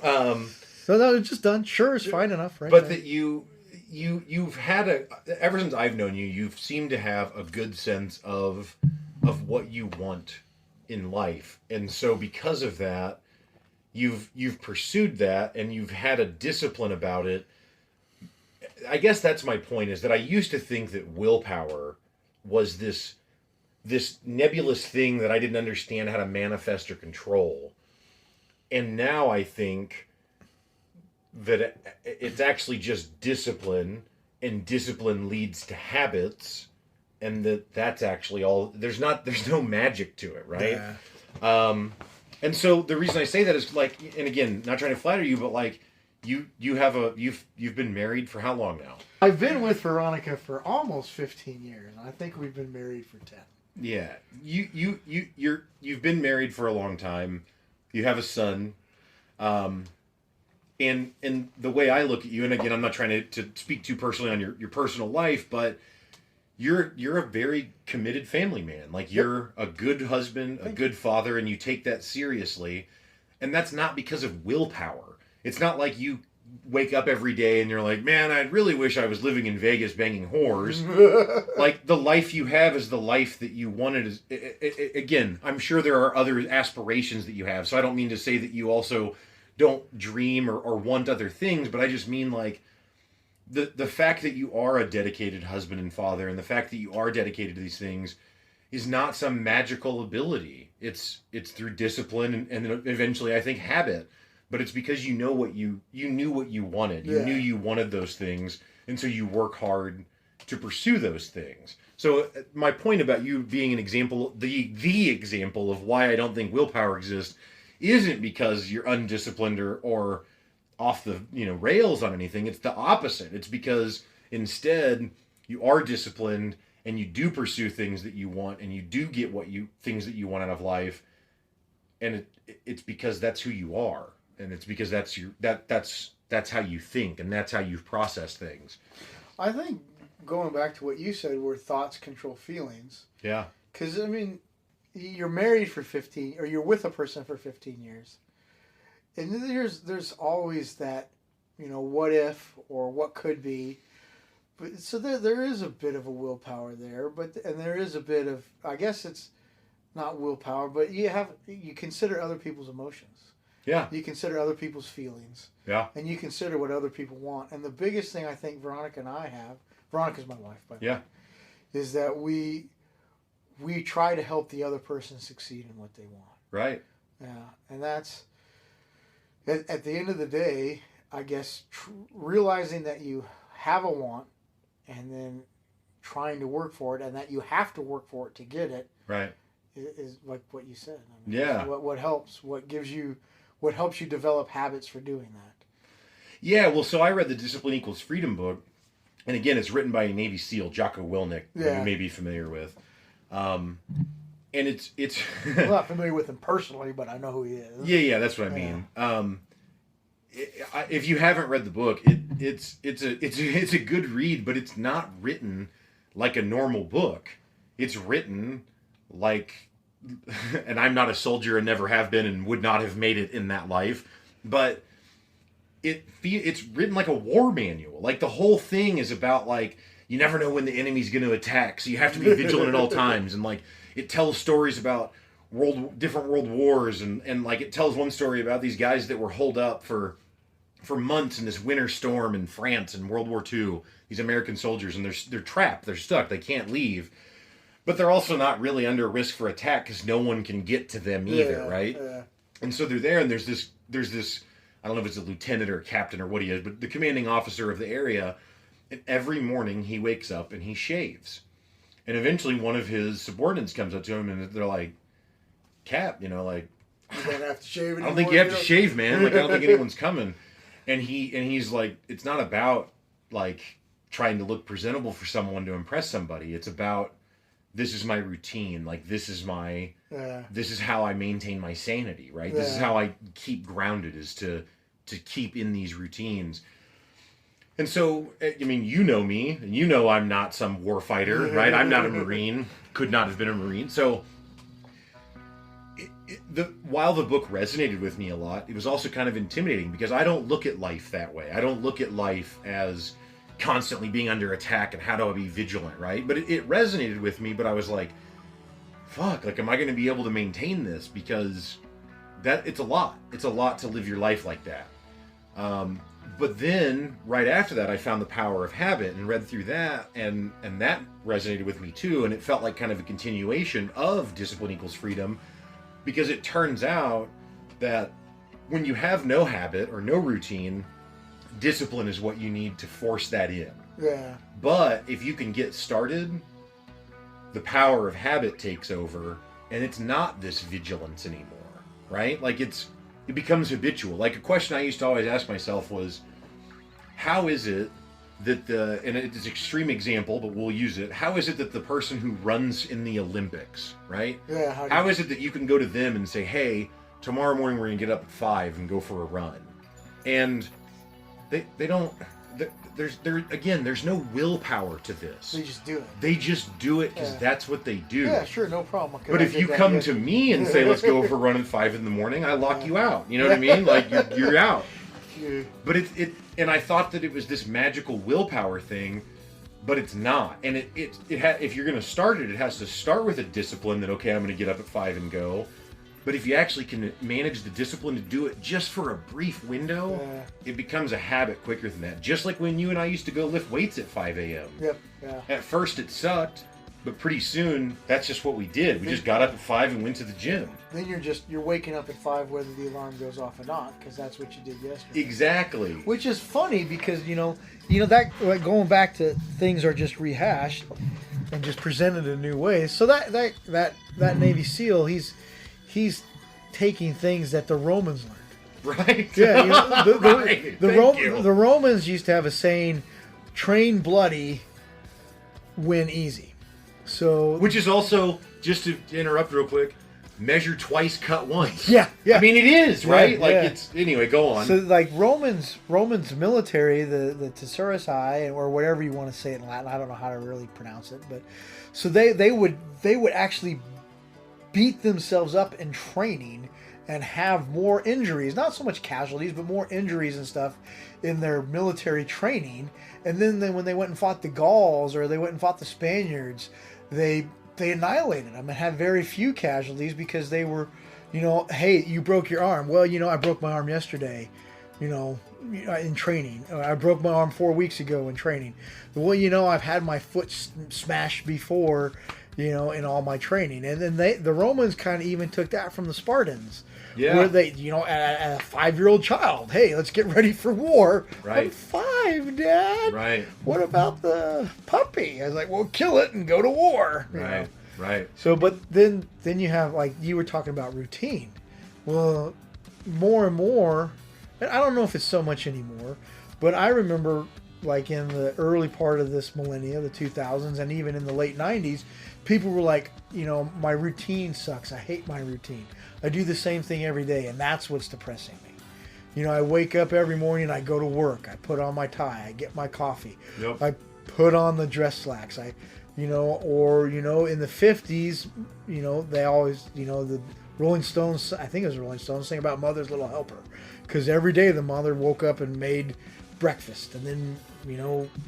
So no, it's just done. Sure, it's fine enough, right? But that you've had ever since I've known you, you've seemed to have a good sense of what you want in life. And so because of that, you've pursued that and you've had a discipline about it. I guess that's my point, is that I used to think that willpower was this nebulous thing that I didn't understand how to manifest or control. And now I think that it's actually just discipline, and discipline leads to habits, and that's actually all. There's no magic to it, right? Yeah. And so the reason I say that is, like, and again, not trying to flatter you, but like you've been married for how long now? I've been with Veronica for almost 15 years. I think we've been married for 10. Yeah. You've been married for a long time. You have a son. And the way I look at you, and again, I'm not trying to speak too personally on your personal life, but you're a very committed family man. Like, you're a good husband, a good father, and you take that seriously. And that's not because of willpower. It's not like you wake up every day and you're like, man, I really wish I was living in Vegas banging whores. Like, the life you have is the life that you wanted. Again, I'm sure there are other aspirations that you have, so I don't mean to say that you also don't dream or want other things, but I just mean, like, the fact that you are a dedicated husband and father, and the fact that you are dedicated to these things, is not some magical ability. It's through discipline and eventually, I think, habit. But it's because you knew what you wanted. You knew you wanted those things, and so you work hard to pursue those things. So my point about you being an example, the example of why I don't think willpower exists, isn't because you're undisciplined or off the rails on anything. It's the opposite. It's because instead you are disciplined and you do pursue things that you want, and you do get things that you want out of life, and it's because that's who you are, and it's because that's how you think, and that's how you process things. I think, going back to what you said, where thoughts control feelings. Yeah. Because, I mean, you're married for 15, or you're with a person for 15 years. And there's always that, what if or what could be. But so there is a bit of a willpower there, and there is a bit of, I guess it's not willpower, but you consider other people's emotions. Yeah. You consider other people's feelings. Yeah. And you consider what other people want. And the biggest thing I think Veronica and I have, Veronica's my wife, by the way, is that we try to help the other person succeed in what they want. Right. Yeah. And that's, at the end of the day, I guess, realizing that you have a want and then trying to work for it, and that you have to work for it to get it. Right. Is like what you said. I mean, yeah. What helps, what helps you develop habits for doing that. Yeah, well, so I read the Discipline Equals Freedom book, and again, it's written by a Navy SEAL, Jocko Willink, who you may be familiar with. And it's I'm not familiar with him personally, but I know who he is. Yeah, that's what I mean. If you haven't read the book, it's a good read, but it's not written like a normal book. It's written like, and I'm not a soldier and never have been and would not have made it in that life, but it's written like a war manual. Like, the whole thing is about, like, you never know when the enemy's going to attack, so you have to be vigilant at all times. And, like, it tells stories about different world wars, and like, it tells one story about these guys that were holed up for months in this winter storm in France in World War II. These American soldiers, and they're trapped, they're stuck, they can't leave, but they're also not really under risk for attack because no one can get to them either, right? Yeah. And so they're there, and there's this. I don't know if it's a lieutenant or a captain or what he is, but the commanding officer of the area. And every morning he wakes up and he shaves. And eventually one of his subordinates comes up to him and they're like, Cap, you don't have to shave anymore. I don't think you have to shave, man. Like, I don't think anyone's coming. And he's like, it's not about like trying to look presentable for someone to impress somebody. It's about, this is my routine. Like, this is how I maintain my sanity, right? This is how I keep grounded, is to keep in these routines. And so, I mean, you know me, and you know I'm not some war fighter, right? I'm not a Marine, could not have been a Marine. So, while the book resonated with me a lot, it was also kind of intimidating because I don't look at life that way. I don't look at life as constantly being under attack and how do I be vigilant, right? But it resonated with me, but I was like, fuck, like, am I going to be able to maintain this? Because it's a lot. It's a lot to live your life like that. But then, right after that, I found The Power of Habit and read through that, and that resonated with me too, and it felt like kind of a continuation of Discipline Equals Freedom, because it turns out that when you have no habit or no routine, discipline is what you need to force that in. Yeah. But if you can get started, the power of habit takes over, and it's not this vigilance anymore, right? Like, it becomes habitual. Like, a question I used to always ask myself was, how is it that and it's an extreme example, but we'll use it. How is it that the person who runs in the Olympics, right? Yeah. How is it that you can go to them and say, hey, tomorrow morning we're going to get up at 5 and go for a run? And they don't, there's no willpower to this. They just do it. They just do it because that's what they do. Yeah, sure, no problem. But if you come to me and say, let's go for a run at 5 in the morning, I lock you out. You know what I mean? Like, you're out. Yeah. But and I thought that it was this magical willpower thing, but it's not. And if you're going to start it, it has to start with a discipline that, okay, I'm going to get up at 5 and go. But if you actually can manage the discipline to do it just for a brief window, it becomes a habit quicker than that. Just like when you and I used to go lift weights at 5 a.m. Yep. Yeah. At first it sucked, but pretty soon that's just what we did. We just got up at 5 and went to the gym. Then you're waking up at 5 whether the alarm goes off or not, because that's what you did yesterday. Exactly. Which is funny because you know that, like, going back to things are just rehashed and just presented in new ways. So that Navy SEAL, he's taking things that the Romans learned. Right. Yeah. You know, right. the Romans used to have a saying, "Train bloody, win easy." So, which is also, just to interrupt real quick, measure twice, cut once. Yeah. I mean, it is, right? Yeah, like, yeah. it's, anyway, go on. So, like, Romans military, the Tesserusai, or whatever you want to say it in Latin, I don't know how to really pronounce it, but so they would actually beat themselves up in training and have more injuries, not so much casualties, but more injuries and stuff in their military training. And then when they went and fought the Gauls, or they went and fought the Spaniards, they annihilated them and had very few casualties because they were, hey, you broke your arm. Well, I broke my arm yesterday, in training. I broke my arm 4 weeks ago in training. Well, I've had my foot smashed before, in all my training. And then the Romans kind of even took that from the Spartans. Yeah. Where they, at a 5-year-old child, hey, let's get ready for war. Right. I'm 5, Dad. Right. What about the puppy? I was like, well, kill it and go to war. Right. Right. So, but then you have, like, you were talking about routine. Well, more and more, and I don't know if it's so much anymore, but I remember, like, in the early part of this millennia, the 2000s, and even in the late 90s, people were like, my routine sucks. I hate my routine. I do the same thing every day, and that's what's depressing me. I wake up every morning, I go to work, I put on my tie, I get my coffee, Yep. I put on the dress slacks, or in the 50s, they always, the Rolling Stones, I think it was Rolling Stones, sing about Mother's Little Helper, because every day the mother woke up and made breakfast, and then,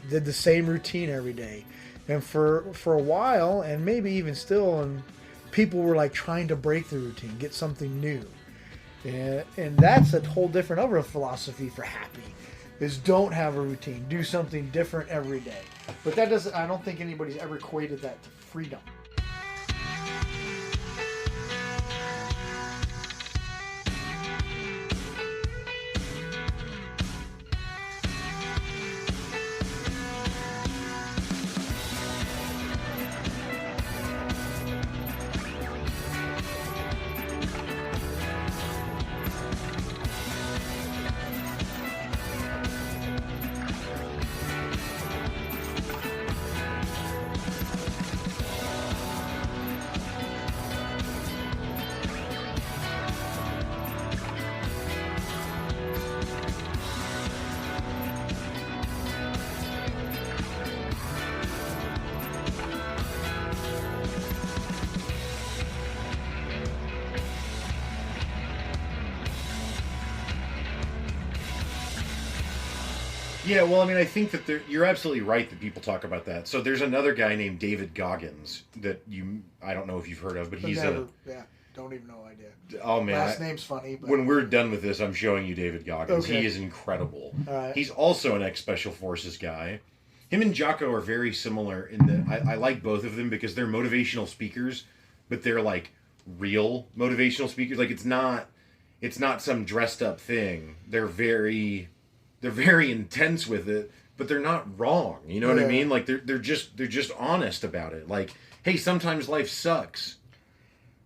did the same routine every day. And for a while, and maybe even still, and people were like trying to break the routine, get something new. And that's a whole different other philosophy for happy, is don't have a routine. Do something different every day. But I don't think anybody's ever equated that to freedom. Yeah, well, I mean, I think that you're absolutely right that people talk about that. So there's another guy named David Goggins that I don't know if you've heard of, but he's yeah, don't even know idea. Oh man, last name's funny. But... When we're done with this, I'm showing you David Goggins. Okay. He is incredible. All right. He's also an ex-Special Forces guy. Him and Jocko are very similar in that I like both of them because they're motivational speakers, but they're like real motivational speakers. Like it's not some dressed up thing. They're very intense with it, but they're not wrong. You know what I mean? Like they're just honest about it. Like, hey, sometimes life sucks.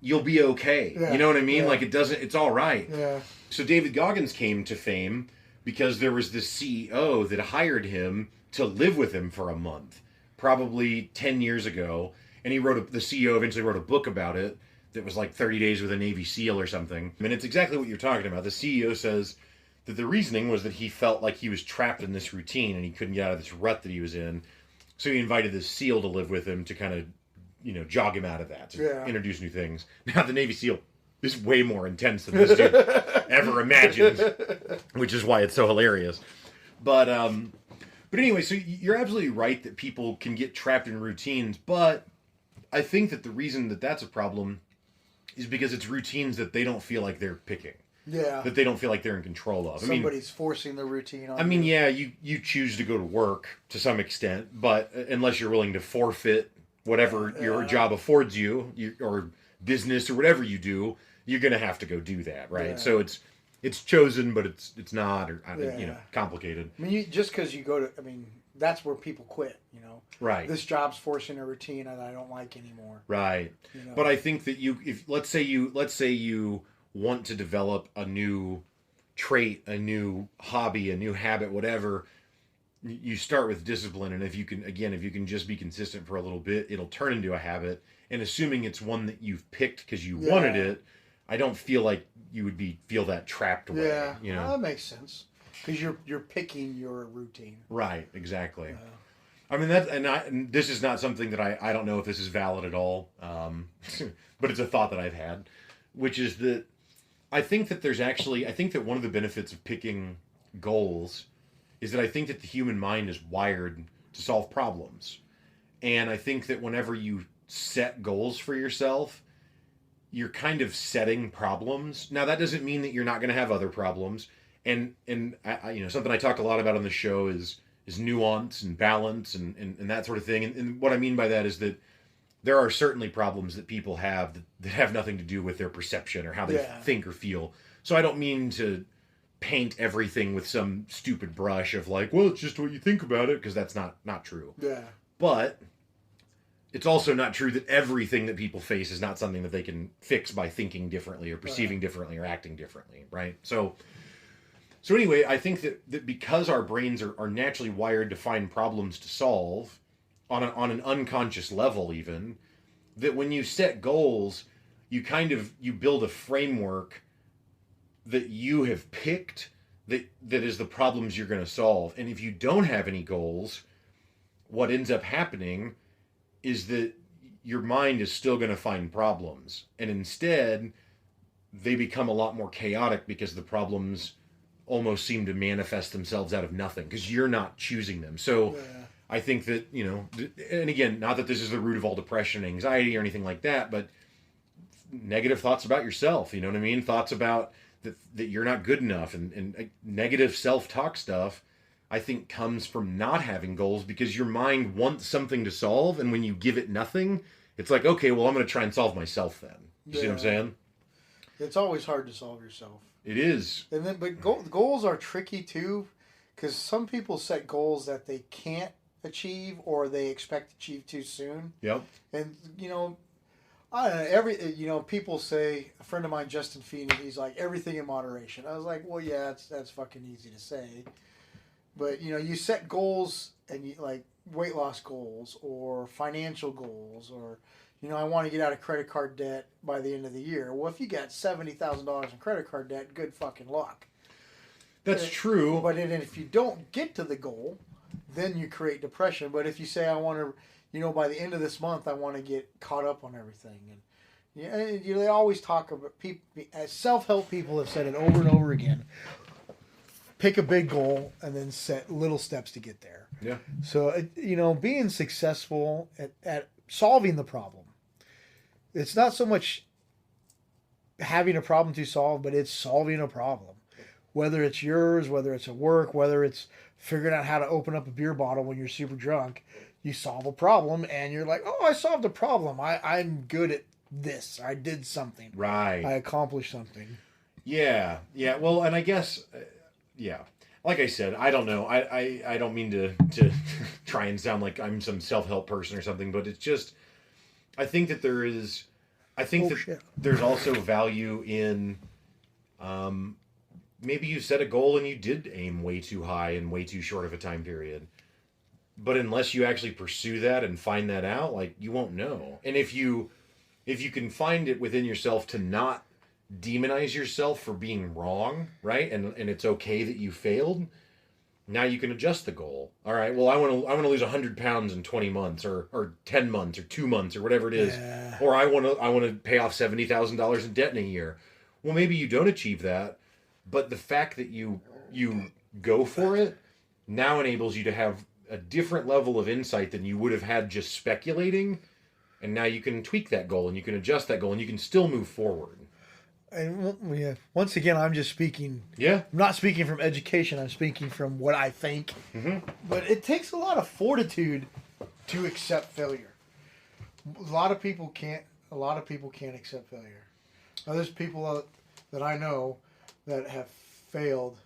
You'll be okay. Yeah. You know what I mean? Yeah. Like it's all right. Yeah. So David Goggins came to fame because there was this CEO that hired him to live with him for a month, probably 10 years ago. And the CEO eventually wrote a book about it that was like 30 Days with a Navy SEAL or something. I mean, it's exactly what you're talking about. The CEO says that the reasoning was that he felt like he was trapped in this routine and he couldn't get out of this rut that he was in. So he invited this SEAL to live with him to kind of, jog him out of that, to introduce new things. Now, the Navy SEAL is way more intense than this dude ever imagined, which is why it's so hilarious. But anyway, so you're absolutely right that people can get trapped in routines, but I think that the reason that that's a problem is because it's routines that they don't feel like they're picking. Yeah. That they don't feel like they're in control of. Somebody's forcing the routine on you. Yeah, you choose to go to work to some extent, but unless you're willing to forfeit whatever your job affords you, or business or whatever you do, you're going to have to go do that, right? Yeah. So it's chosen, but it's not, or complicated. I mean, just because you go to, that's where people quit, Right. This job's forcing a routine that I don't like anymore. Right. But I think that if let's say you want to develop a new trait, a new hobby, a new habit, whatever, you start with discipline, and if you can just be consistent for a little bit, it'll turn into a habit. And assuming it's one that you've picked because you wanted it, I don't feel like you would feel that trapped away. Yeah, well, that makes sense because you're picking your routine. Right, exactly. I mean and this is not something that I don't know if this is valid at all, but it's a thought that I've had, which is that I think that one of the benefits of picking goals is that I think that the human mind is wired to solve problems, and I think that whenever you set goals for yourself, you're kind of setting problems. Now that doesn't mean that you're not going to have other problems, and I something I talk a lot about on the show is nuance and balance and that sort of thing. And what I mean by that is that there are certainly problems that people have that have nothing to do with their perception or how they think or feel. So I don't mean to paint everything with some stupid brush of like, well, it's just what you think about it, because that's not true. Yeah. But it's also not true that everything that people face is not something that they can fix by thinking differently or perceiving differently or acting differently, right? So anyway, I think that because our brains are naturally wired to find problems to solve on an unconscious level even, that when you set goals, you build a framework that you have picked that is the problems you're going to solve. And if you don't have any goals, what ends up happening is that your mind is still going to find problems. And instead, they become a lot more chaotic because the problems almost seem to manifest themselves out of nothing because you're not choosing them. So I think that, and again, not that this is the root of all depression and anxiety or anything like that, but negative thoughts about yourself, you know what I mean? Thoughts about that you're not good enough and negative self-talk stuff, I think comes from not having goals because your mind wants something to solve. And when you give it nothing, it's like, okay, well, I'm going to try and solve myself then. You see what I'm saying? It's always hard to solve yourself. It is. And then, but goals are tricky too, because some people set goals that they can't achieve or they expect to achieve too soon. Yep. And I don't know, people say, a friend of mine, Justin Feeney, he's like, everything in moderation. I was like, well, yeah, that's fucking easy to say. But, you set goals and you like weight loss goals or financial goals or, I want to get out of credit card debt by the end of the year. Well, if you got $70,000 in credit card debt, good fucking luck. That's true. But if you don't get to the goal, then you create depression. But if you say, I want to, by the end of this month, I want to get caught up on everything. And they always talk about, self-help people have said it over and over again. pick a big goal and then set little steps to get there. Yeah. So, being successful at solving the problem, it's not so much having a problem to solve, but it's solving a problem. Whether it's yours, whether it's at work, whether it's figuring out how to open up a beer bottle when you're super drunk, you solve a problem and you're like, oh, I solved a problem. I'm good at this. I did something. Right. I accomplished something. Yeah. Yeah. Well, and I guess, yeah. Like I said, I don't know. I don't mean to try and sound like I'm some self-help person or something, but it's just, I think that there's also value in, maybe you set a goal and you did aim way too high in way too short of a time period. But unless you actually pursue that and find that out, like, you won't know. And if you can find it within yourself to not demonize yourself for being wrong, right? And it's okay that you failed. Now you can adjust the goal. All right, well, I want to lose 100 pounds in 20 months or 10 months or 2 months or whatever it is. Yeah. Or I want to pay off $70,000 in debt in a year. Well, maybe you don't achieve that, but the fact that you go for it now enables you to have a different level of insight than you would have had just speculating. And now you can tweak that goal and you can adjust that goal and you can still move forward. And once again, I'm just speaking. Yeah. I'm not speaking from education. I'm speaking from what I think. Mm-hmm. But it takes a lot of fortitude to accept failure. A lot of people can't accept failure. Now, there's people that I know that have failed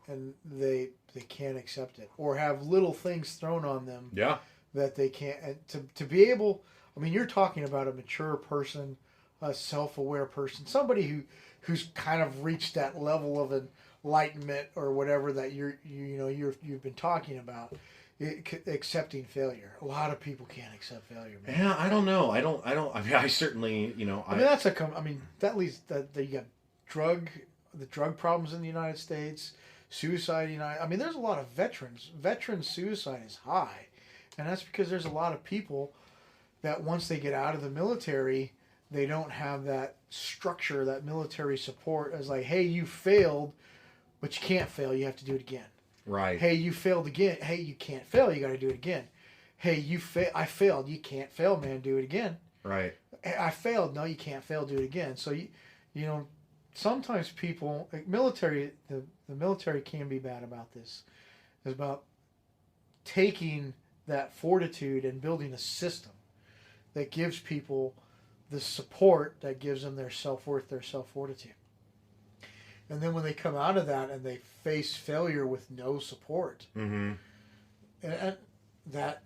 and they can't accept it, or have little things thrown on them. Yeah. That they can't. And to be able, I mean, you're talking about a mature person, a self-aware person, somebody who's kind of reached that level of enlightenment or whatever that you've been talking about. Accepting failure. A lot of people can't accept failure, man. Yeah, I don't know. I mean, I certainly, that leads that you got the drug problems in the United States, suicide. There's a lot of veterans. Veteran suicide is high, and that's because there's a lot of people that once they get out of the military, they don't have that structure, that military support as like, hey, you failed, but you can't fail. You have to do it again. Right. Hey, you failed again. Hey, you can't fail. You got to do it again. Hey, I failed. You can't fail, man. Do it again. Right. Hey, I failed. No, you can't fail. Do it again. So sometimes people, the military can be bad about this. It's about taking that fortitude and building a system that gives people the support that gives them their self-worth, their self-fortitude. And then when they come out of that and they face failure with no support, mm-hmm. and that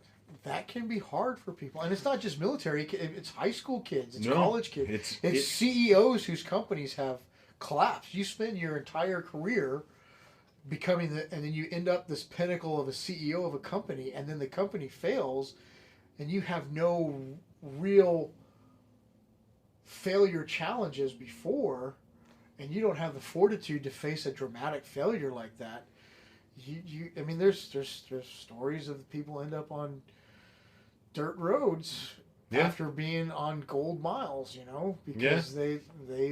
can be hard for people. And it's not just military; it's high school kids, it's college kids, it's CEOs whose companies have collapsed. You spend your entire career becoming and then you end up this pinnacle of a CEO of a company, and then the company fails, and you have no real failure challenges before. And you don't have the fortitude to face a dramatic failure like that. There's stories of people end up on dirt roads after being on gold miles, because they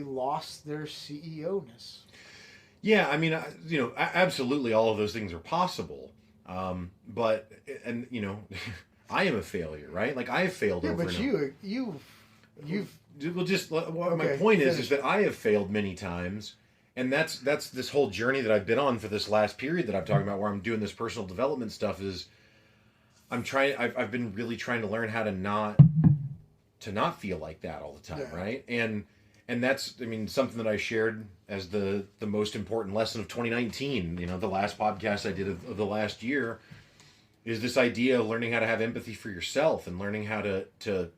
lost their CEO-ness. Yeah, absolutely, all of those things are possible. But I am a failure, right? Like, I have failed over. But you've. Well, my point is that I have failed many times, and that's this whole journey that I've been on for this last period that I'm talking about, where I'm doing this personal development stuff. Is I've been really trying to learn how to not feel like that all the time, right? And that's something that I shared as the most important lesson of 2019. The last podcast I did of the last year is this idea of learning how to have empathy for yourself and learning how to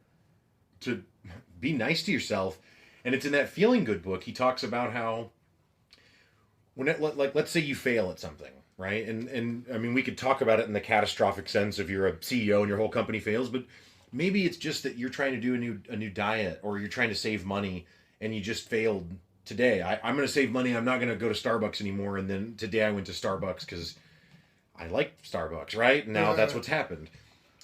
be nice to yourself. And it's in that Feeling Good book. He talks about how let's say you fail at something, right? And we could talk about it in the catastrophic sense of you're a CEO and your whole company fails, but maybe it's just that you're trying to do a new diet, or you're trying to save money and you just failed today. I'm going to save money. I'm not going to go to Starbucks anymore. And then today I went to Starbucks because I like Starbucks, right? And now that's what's happened.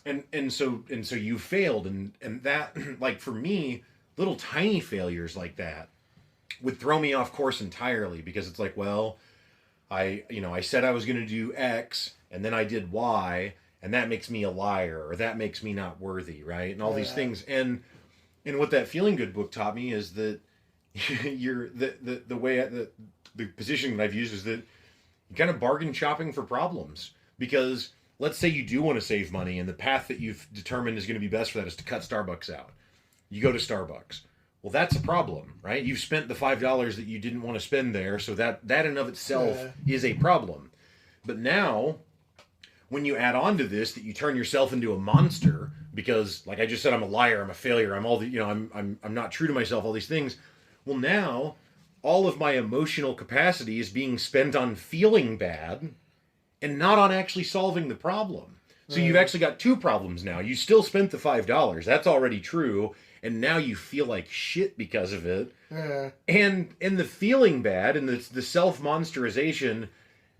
And so you failed, and that, like, for me, little tiny failures like that would throw me off course entirely, because it's like, well, I said I was going to do X, and then I did Y, and that makes me a liar, or that makes me not worthy, right? And all these things. And what that Feeling Good book taught me is that the way the position that I've used is that you kind of bargain shopping for problems. Because let's say you do want to save money, and the path that you've determined is going to be best for that is to cut Starbucks out. You go to Starbucks. Well, that's a problem, right? You've spent the $5 that you didn't want to spend there, so that in and of itself is a problem. But now, when you add on to this that you turn yourself into a monster because, like I just said, I'm a liar, I'm a failure, I'm all the, I'm not true to myself, all these things. Well, now all of my emotional capacity is being spent on feeling bad and not on actually solving the problem. So you've actually got two problems now. You still spent the $5. That's already true. And now you feel like shit because of it. And the feeling bad and the self-monsterization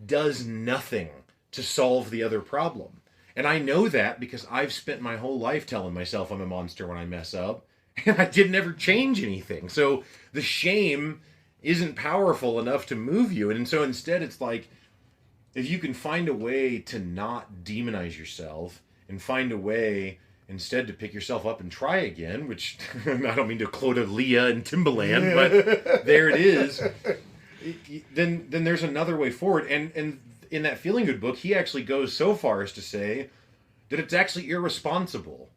does nothing to solve the other problem. And I know that because I've spent my whole life telling myself I'm a monster when I mess up. And I didn't ever change anything. So the shame isn't powerful enough to move you. And so instead it's like, if you can find a way to not demonize yourself and find a way instead to pick yourself up and try again, which I don't mean to quote a Leah and Timbaland, but there it is. Then there's another way forward. And in that Feeling Good book, he actually goes so far as to say that it's actually irresponsible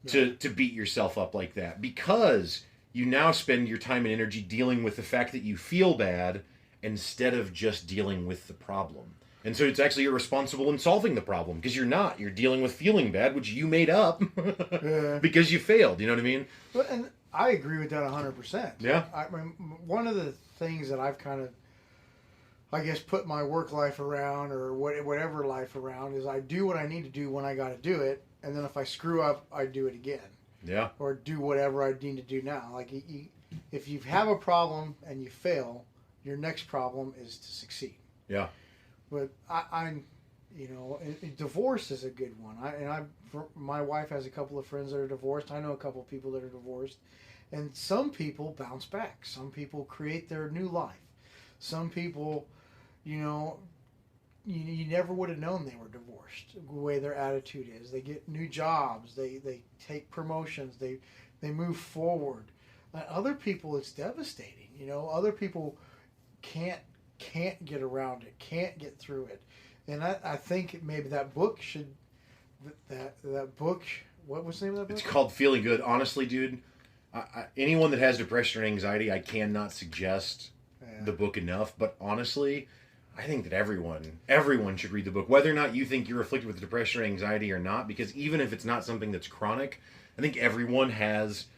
to beat yourself up like that, because you now spend your time and energy dealing with the fact that you feel bad instead of just dealing with the problem. And so it's actually irresponsible in solving the problem, because you're dealing with feeling bad, which you made up because you failed. You know what I mean? And I agree with that 100%. Yeah. I mean, one of the things that I've kind of, I guess, put my work life around, or whatever life around, is I do what I need to do when I got to do it. And then if I screw up, I do it again. Yeah. Or do whatever I need to do now. Like, if you have a problem and you fail, your next problem is to succeed. Yeah. But I'm, divorce is a good one. My wife has a couple of friends that are divorced. I know a couple of people that are divorced. And some people bounce back. Some people create their new life. Some people, you never would have known they were divorced, the way their attitude is. They get new jobs. They take promotions. They move forward. Other people, it's devastating. Other people can't get around it, can't get through it. And I think maybe that book should, that book, what was the name of that book? It's called Feeling Good. Honestly, dude, anyone that has depression or anxiety, I cannot suggest the book enough. But honestly, I think that everyone should read the book, whether or not you think you're afflicted with depression or anxiety or not, because even if it's not something that's chronic, I think everyone has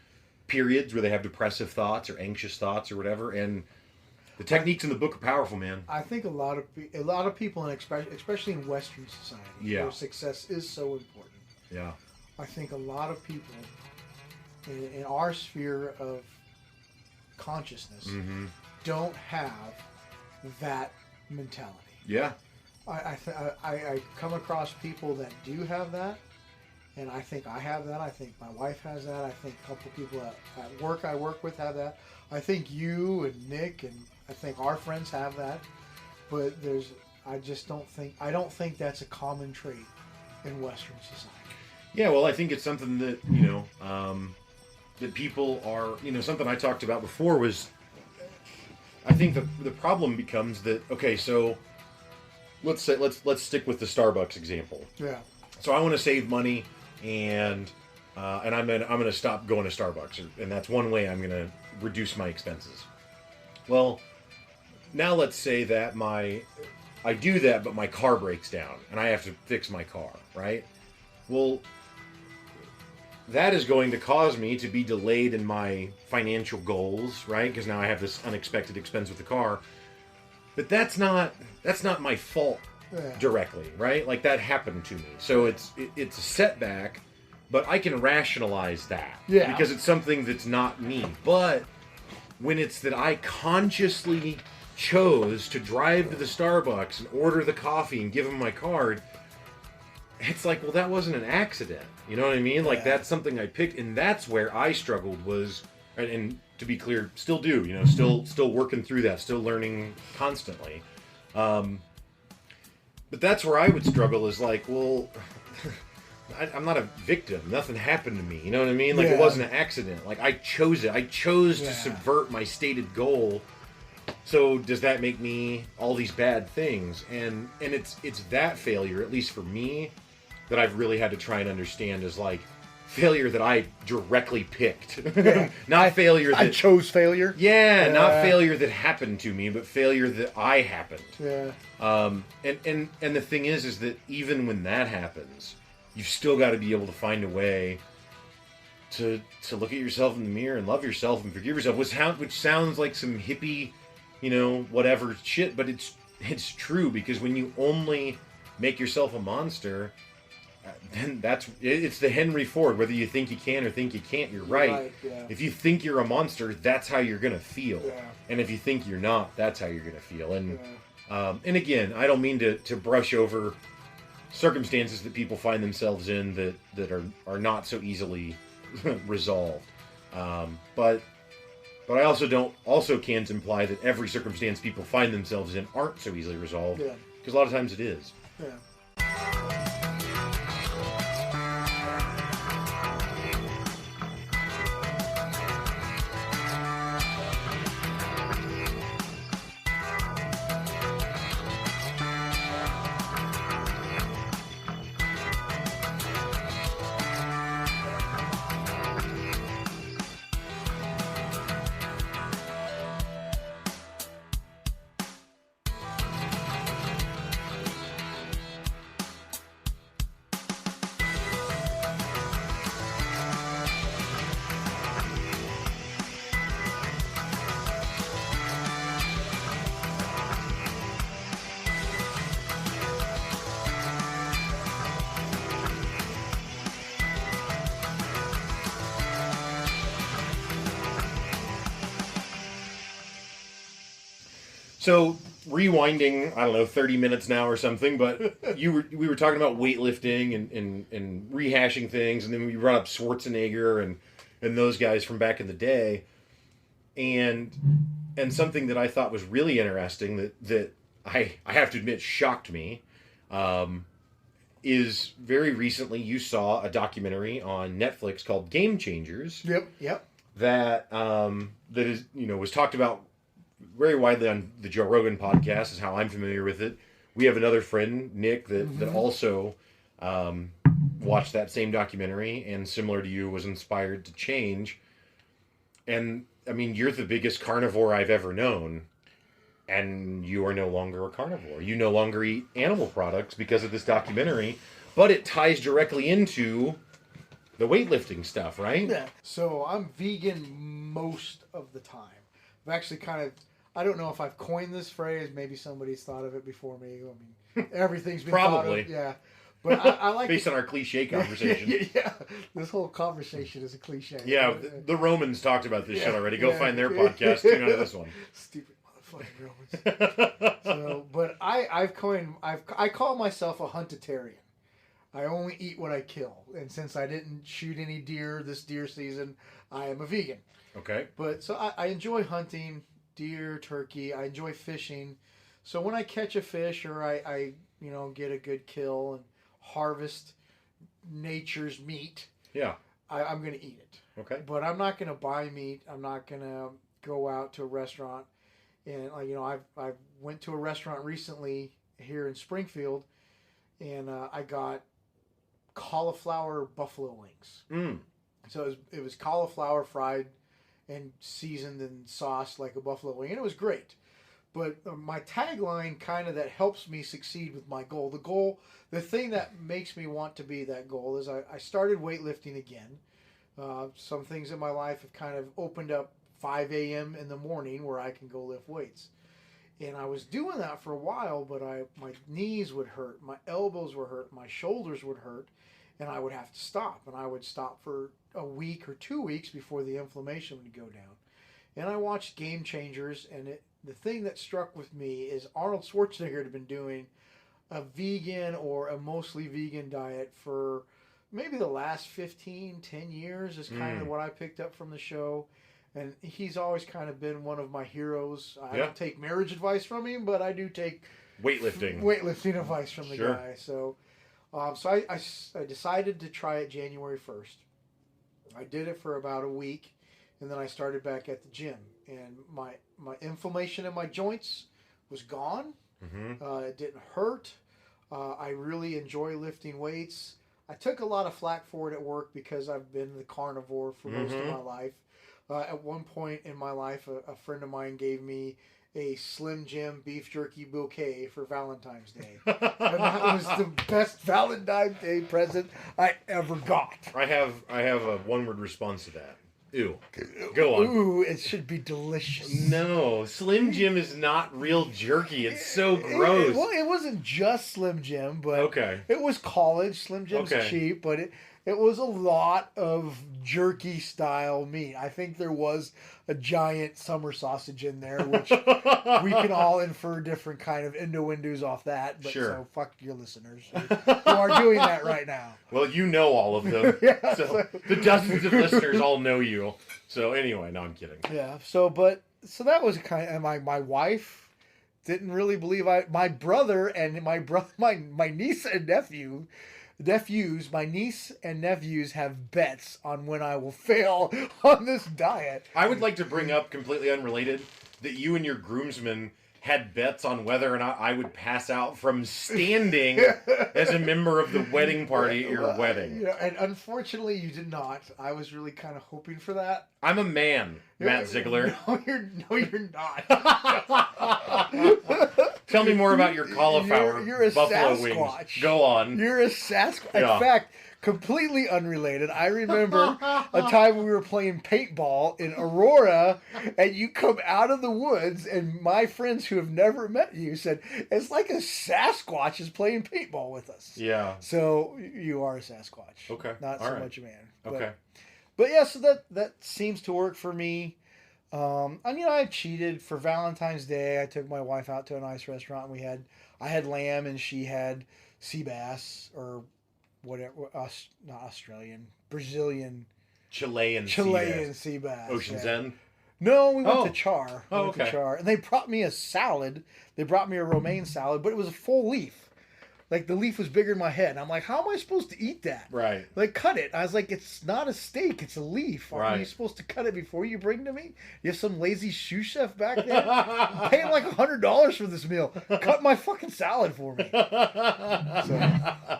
periods where they have depressive thoughts or anxious thoughts or whatever, and the techniques in the book are powerful, man. I think a lot of people, especially in Western society, where success is so important. Yeah. I think a lot of people in our sphere of consciousness don't have that mentality. Yeah. I come across people that do have that, and I think I have that. I think my wife has that. I think a couple of people at work I work with have that. I think you and Nick and I think our friends have that, but I don't think that's a common trait in Western society. Yeah, well, I think it's something that, that people are, something I talked about before was, I think the problem becomes that, okay, so let's stick with the Starbucks example. Yeah. So I want to save money, and I'm gonna stop going to Starbucks, and that's one way I'm gonna reduce my expenses. Well, now let's say that I do that, but my car breaks down, and I have to fix my car, right? Well, that is going to cause me to be delayed in my financial goals, right? Because now I have this unexpected expense with the car. But that's not my fault directly, right? Like, that happened to me. So it's a setback, but I can rationalize that. Yeah. Because it's something that's not me. But when it's that I consciously chose to drive to the Starbucks and order the coffee and give them my card, it's like, well, that wasn't an accident. You know what I mean? Like, that's something I picked, and that's where I struggled was, and to be clear, still do, still working through that, still learning constantly. But that's where I would struggle is like, well, I'm not a victim. Nothing happened to me. You know what I mean? Like, it wasn't an accident. Like, I chose it. I chose to subvert my stated goal. So does that make me all these bad things? And it's that failure, at least for me, that I've really had to try and understand is like failure that I directly picked. Not failure that I chose failure. Not failure that happened to me, but failure that I happened. Yeah. And the thing is that even when that happens, you've still got to be able to find a way to look at yourself in the mirror and love yourself and forgive yourself, which sounds like some hippie, whatever shit, but it's true, because when you only make yourself a monster, then it's the Henry Ford. Whether you think you can or think you can't, you're right. Yeah. If you think you're a monster, that's how you're gonna feel. Yeah. And if you think you're not, that's how you're gonna feel. And and again, I don't mean to brush over circumstances that people find themselves in that are not so easily resolved. But I also can't imply that every circumstance people find themselves in aren't so easily resolved. Yeah. Because a lot of times it is. Yeah. So, rewinding, I don't know, 30 minutes now or something, but we were talking about weightlifting and rehashing things, and then we brought up Schwarzenegger and those guys from back in the day. And something that I thought was really interesting that I have to admit shocked me, is very recently you saw a documentary on Netflix called Game Changers. Yep. That is, was talked about very widely on the Joe Rogan podcast, is how I'm familiar with it. We have another friend, Nick, that also watched that same documentary and, similar to you, was inspired to change. And, I mean, you're the biggest carnivore I've ever known, and you are no longer a carnivore. You no longer eat animal products because of this documentary, but it ties directly into the weightlifting stuff, right? Yeah. So I'm vegan most of the time. I've actually I don't know if I've coined this phrase. Maybe somebody's thought of it before me. I mean, everything's been Probably. thought of. Yeah. But I like based on our cliche conversation. Yeah. This whole conversation is a cliche. Yeah, the Romans talked about this shit already. Go find their podcast. Tune out of this one. Stupid motherfucking Romans. So, but I call myself a huntitarian. I only eat what I kill, and since I didn't shoot any deer this deer season, I am a vegan. Okay. But so I enjoy hunting deer, turkey. I enjoy fishing. So when I catch a fish or I get a good kill and harvest nature's meat, I'm going to eat it. Okay. But I'm not going to buy meat. I'm not going to go out to a restaurant. And I went to a restaurant recently here in Springfield, and I got cauliflower buffalo wings. So it was cauliflower fried and seasoned and sauced like a buffalo wing, and it was great. But my tagline kind of that helps me succeed with my goal. The thing that makes me want to be that goal is I started weightlifting again. Some things in my life have kind of opened up 5 a.m. in the morning where I can go lift weights. And I was doing that for a while, but my knees would hurt, my elbows would hurt, my shoulders would hurt, and I would have to stop. And I would stop for a week or 2 weeks before the inflammation would go down. And I watched Game Changers, and the thing that struck with me is Arnold Schwarzenegger had been doing a vegan or a mostly vegan diet for maybe the last 10 years is kind of what I picked up from the show. And he's always kind of been one of my heroes. I don't take marriage advice from him, but I do take weightlifting advice from the Sure. guy. So, I decided to try it January 1st. I did it for about a week, and then I started back at the gym. And my inflammation in my joints was gone. Mm-hmm. It didn't hurt. I really enjoy lifting weights. I took a lot of flack for it at work because I've been the carnivore for most of my life. At one point in my life, a friend of mine gave me a Slim Jim beef jerky bouquet for Valentine's Day. And that was the best Valentine's Day present I ever got. I have a one-word response to that. Ew. Go on. Ooh, it should be delicious. No, Slim Jim is not real jerky. It's so gross. Well, it wasn't just Slim Jim, but Okay. it was college. Slim Jim's Okay. cheap, but it was a lot of jerky style meat. I think there was a giant summer sausage in there, which we can all infer different kind of innuendos off that. But Sure. So fuck your listeners who are doing that right now. Well, you know all of them. Yeah, so the dozens of listeners all know you. So anyway, no, I'm kidding. Yeah. So that was kind of, and my wife didn't really believe my brother and my niece and my niece and nephews have bets on when I will fail on this diet. I would like to bring up, completely unrelated, that you and your groomsmen had bets on whether or not I would pass out from standing as a member of the wedding party at your wedding. Yeah, and unfortunately you did not. I was really kind of hoping for that. I'm a man, Matt Zeigler. No, you're not. Tell me more about your cauliflower You're a buffalo Sasquatch. wings. Go on. You're a Sasquatch. Yeah. In fact, completely unrelated. I remember a time we were playing paintball in Aurora, and you come out of the woods, and my friends who have never met you said, it's like a Sasquatch is playing paintball with us. Yeah. So you are a Sasquatch. Okay. Not All so right. much a man. Okay. But yeah, so that seems to work for me. I cheated for Valentine's Day. I took my wife out to a nice restaurant, and I had lamb, and she had sea bass or whatever, not Australian, Brazilian, Chilean sea bass. Ocean's yeah. End. No, we went to Char. Oh, okay. And they brought me a salad. They brought me a romaine salad, but it was a full leaf. Like, the leaf was bigger than my head. And I'm like, how am I supposed to eat that? Right. Like, cut it. I was like, it's not a steak. It's a leaf. Are you Right. supposed to cut it before you bring it to me? You have some lazy shoe chef back there? I'm paying like $100 for this meal. Cut my fucking salad for me. So,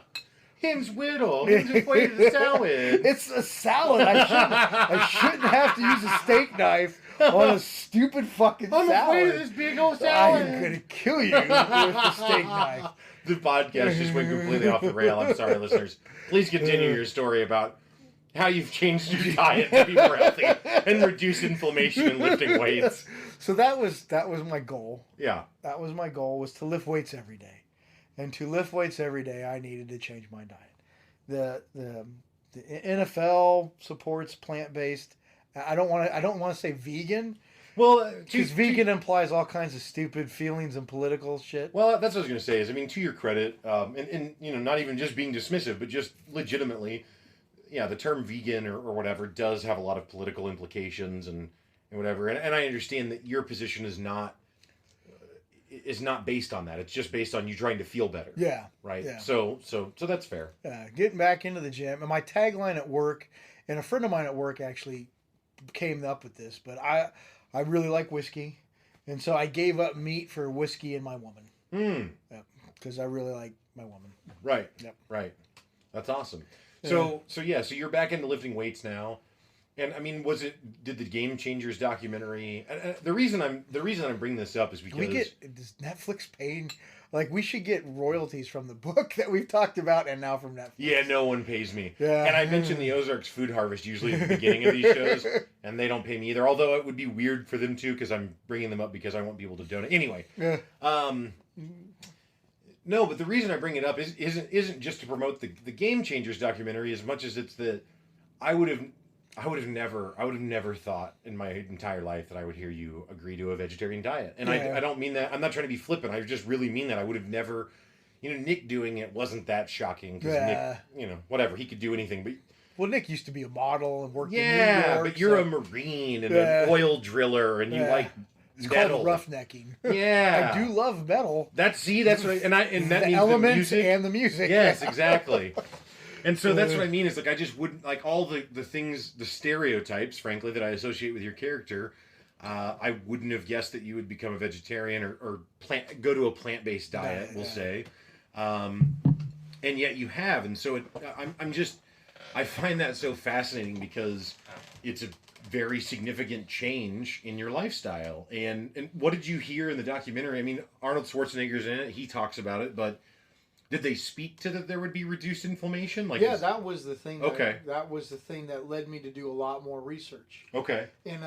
Him's whittle. Him's afraid of the salad. it's a salad. I shouldn't have to use a steak knife on a stupid fucking salad. I'm afraid of this big old salad. I'm going to kill you with the steak knife. The podcast just went completely off the rail. I'm sorry, listeners. Please continue your story about how you've changed your diet to be more healthy and reduce inflammation and lifting weights. So that was my goal. Yeah. That was my goal, was to lift weights every day. And to lift weights every day, I needed to change my diet. The NFL supports plant-based. I don't want to say vegan. Well, Because vegan implies all kinds of stupid feelings and political shit. Well, that's what I was going to say. Is, I mean, to your credit, and not even just being dismissive, but just legitimately, yeah, the term vegan or whatever does have a lot of political implications and whatever. And I understand that your position is not based on that. It's just based on you trying to feel better. Yeah. Right. Yeah. So that's fair. Getting back into the gym, and my tagline at work, and a friend of mine at work actually came up with this, but I really like whiskey, and so I gave up meat for whiskey and my woman. Because I really like my woman. Right. Yep. Right. That's awesome. So you're back into lifting weights now, and I mean, did the Game Changers documentary? And the reason I'm bringing this up is because Does Netflix paying? Like, we should get royalties from the book that we've talked about, and now from Netflix. Yeah, no one pays me. Yeah. And I mentioned the Ozarks Food Harvest usually at the beginning of these shows, and they don't pay me either. Although it would be weird for them to, because I'm bringing them up because I want people to donate. Anyway, Yeah. No, but the reason I bring it up isn't just to promote the Game Changers documentary as much as it's that I would have never thought in my entire life that I would hear you agree to a vegetarian diet. And I don't mean that. I'm not trying to be flippant. I just really mean that. I would have never, Nick doing it wasn't that shocking because Nick, whatever, he could do anything. But Well, Nick used to be a model and worked in New yeah, York. but you're a Marine and an oil driller, and you like It's metal. called roughnecking. Yeah. I do love metal. That's what and that The means elements the music. and the music. Yes, exactly. And so that's what I mean is like I just wouldn't like all the things, the stereotypes, frankly, that I associate with your character. I wouldn't have guessed that you would become a vegetarian or go to a plant-based diet, we'll say. And yet you have, and so I find that so fascinating because it's a very significant change in your lifestyle. And what did you hear in the documentary? I mean, Arnold Schwarzenegger's in it. He talks about it, but did they speak to that there would be reduced inflammation? Like, yeah, that was the thing. Okay. That was the thing that led me to do a lot more research. Okay. And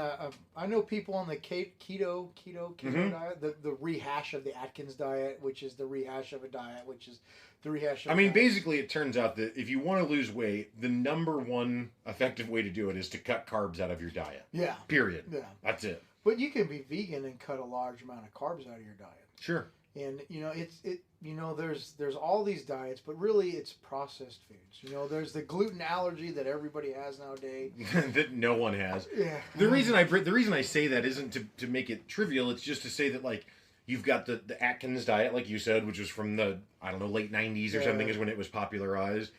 I know people on the keto diet, the rehash of the Atkins diet, which is the rehash of a diet, which is the rehash of a diet. Basically, it turns out that if you want to lose weight, the number one effective way to do it is to cut carbs out of your diet. Yeah. Period. Yeah. That's it. But you can be vegan and cut a large amount of carbs out of your diet. Sure. And there's all these diets, but really it's processed foods. There's the gluten allergy that everybody has nowadays. That no one has. Yeah. The reason I say that isn't to make it trivial. It's just to say that like you've got the Atkins diet, like you said, which was from the late 90s or something is when it was popularized,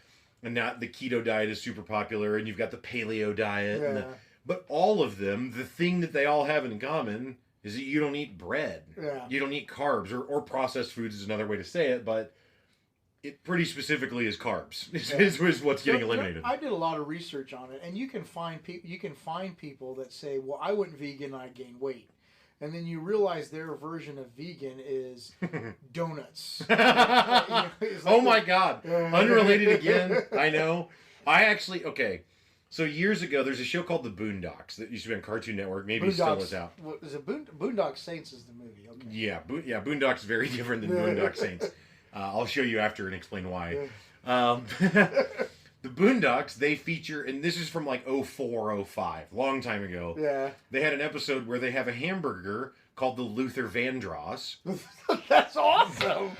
and now the keto diet is super popular, and you've got the paleo diet. Yeah. But all of them, the thing that they all have in common is that you don't eat bread. Yeah. You don't eat carbs, or processed foods is another way to say it, but it pretty specifically is carbs. Is what's getting eliminated. I did a lot of research on it, and you can find people that say, "Well, I went vegan, I gained weight," and then you realize their version of vegan is donuts. Oh my God! Unrelated again. I know. Okay. So years ago, there's a show called The Boondocks that used to be on Cartoon Network. Maybe it still is out. What is it? Boondock Saints is the movie. Okay. Yeah, Boondocks is very different than Boondock Saints. I'll show you after and explain why. The Boondocks, they feature, and this is from like 04, 05, long time ago. Yeah. They had an episode where they have a hamburger called the Luther Vandross. That's awesome.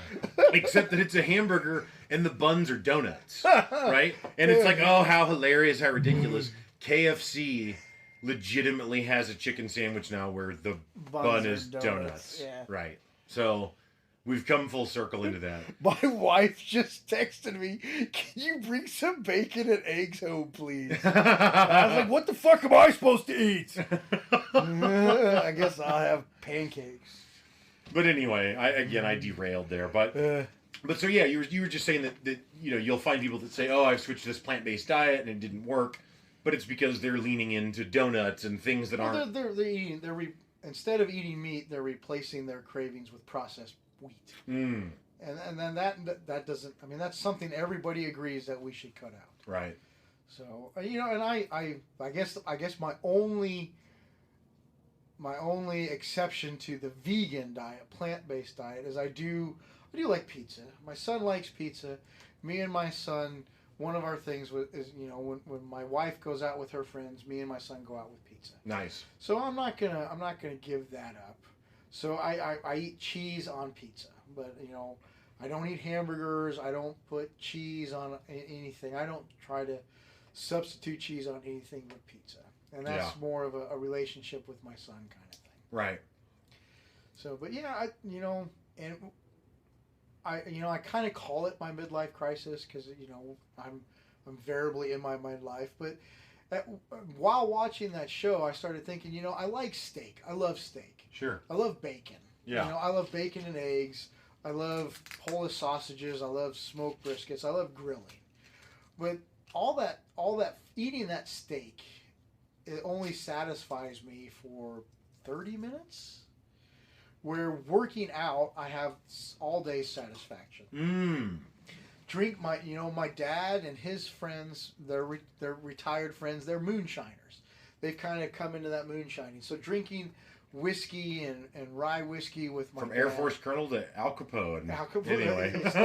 Except that it's a hamburger and the buns are donuts, right? And it's like, oh, how hilarious, how ridiculous. KFC legitimately has a chicken sandwich now where the bun is donuts. Yeah. Right. So we've come full circle into that. My wife just texted me, "Can you bring some bacon and eggs home, please?" I was like, "What the fuck am I supposed to eat?" I guess I'll have pancakes. But anyway, I derailed there. But so yeah, you were just saying that you'll find people that say, "Oh, I've switched to this plant-based diet and it didn't work," but it's because they're leaning into donuts and things that aren't. They're eating. Instead of eating meat, they're replacing their cravings with processed wheat. Mm. And then that doesn't. I mean, that's something everybody agrees that we should cut out. Right. So and I guess my only exception to the vegan diet, plant-based diet, is I do like pizza. My son likes pizza. Me and my son, one of our things is when my wife goes out with her friends, me and my son go out with pizza. Nice. So I'm not gonna give that up. So I eat cheese on pizza, but I don't eat hamburgers. I don't put cheese on anything. I don't try to substitute cheese on anything but pizza, and that's more of a relationship with my son kind of thing. Right. So, but yeah, I kind of call it my midlife crisis because I'm variably in my midlife. But while watching that show, I started thinking, I like steak. I love steak. Sure. I love bacon. Yeah. I love bacon and eggs. I love Polish sausages. I love smoked briskets. I love grilling. But all that eating that steak, it only satisfies me for 30 minutes. Where working out, I have all day satisfaction. Drink my dad and his friends, they're retired friends, they're moonshiners. They've kind of come into that moonshining. So drinking whiskey and rye whiskey with my From dad. Air Force Colonel to Al Capone. Anyway. It's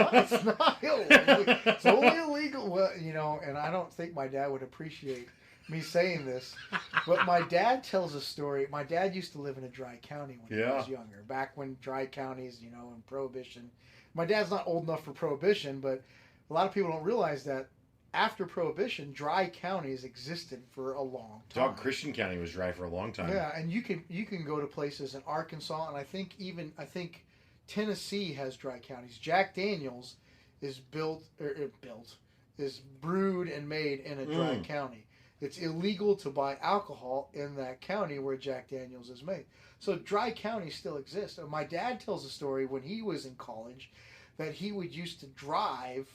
not illegal. It's only illegal. Well, and I don't think my dad would appreciate me saying this, but my dad tells a story. My dad used to live in a dry county when he was younger, back when dry counties, and Prohibition. My dad's not old enough for Prohibition, but a lot of people don't realize that after Prohibition, dry counties existed for a long time. Dog Christian County was dry for a long time. Yeah, and you can go to places in Arkansas, and I think Tennessee has dry counties. Jack Daniels is is brewed and made in a dry county. It's illegal to buy alcohol in that county where Jack Daniels is made. So dry counties still exist. And my dad tells a story when he was in college that he would used to drive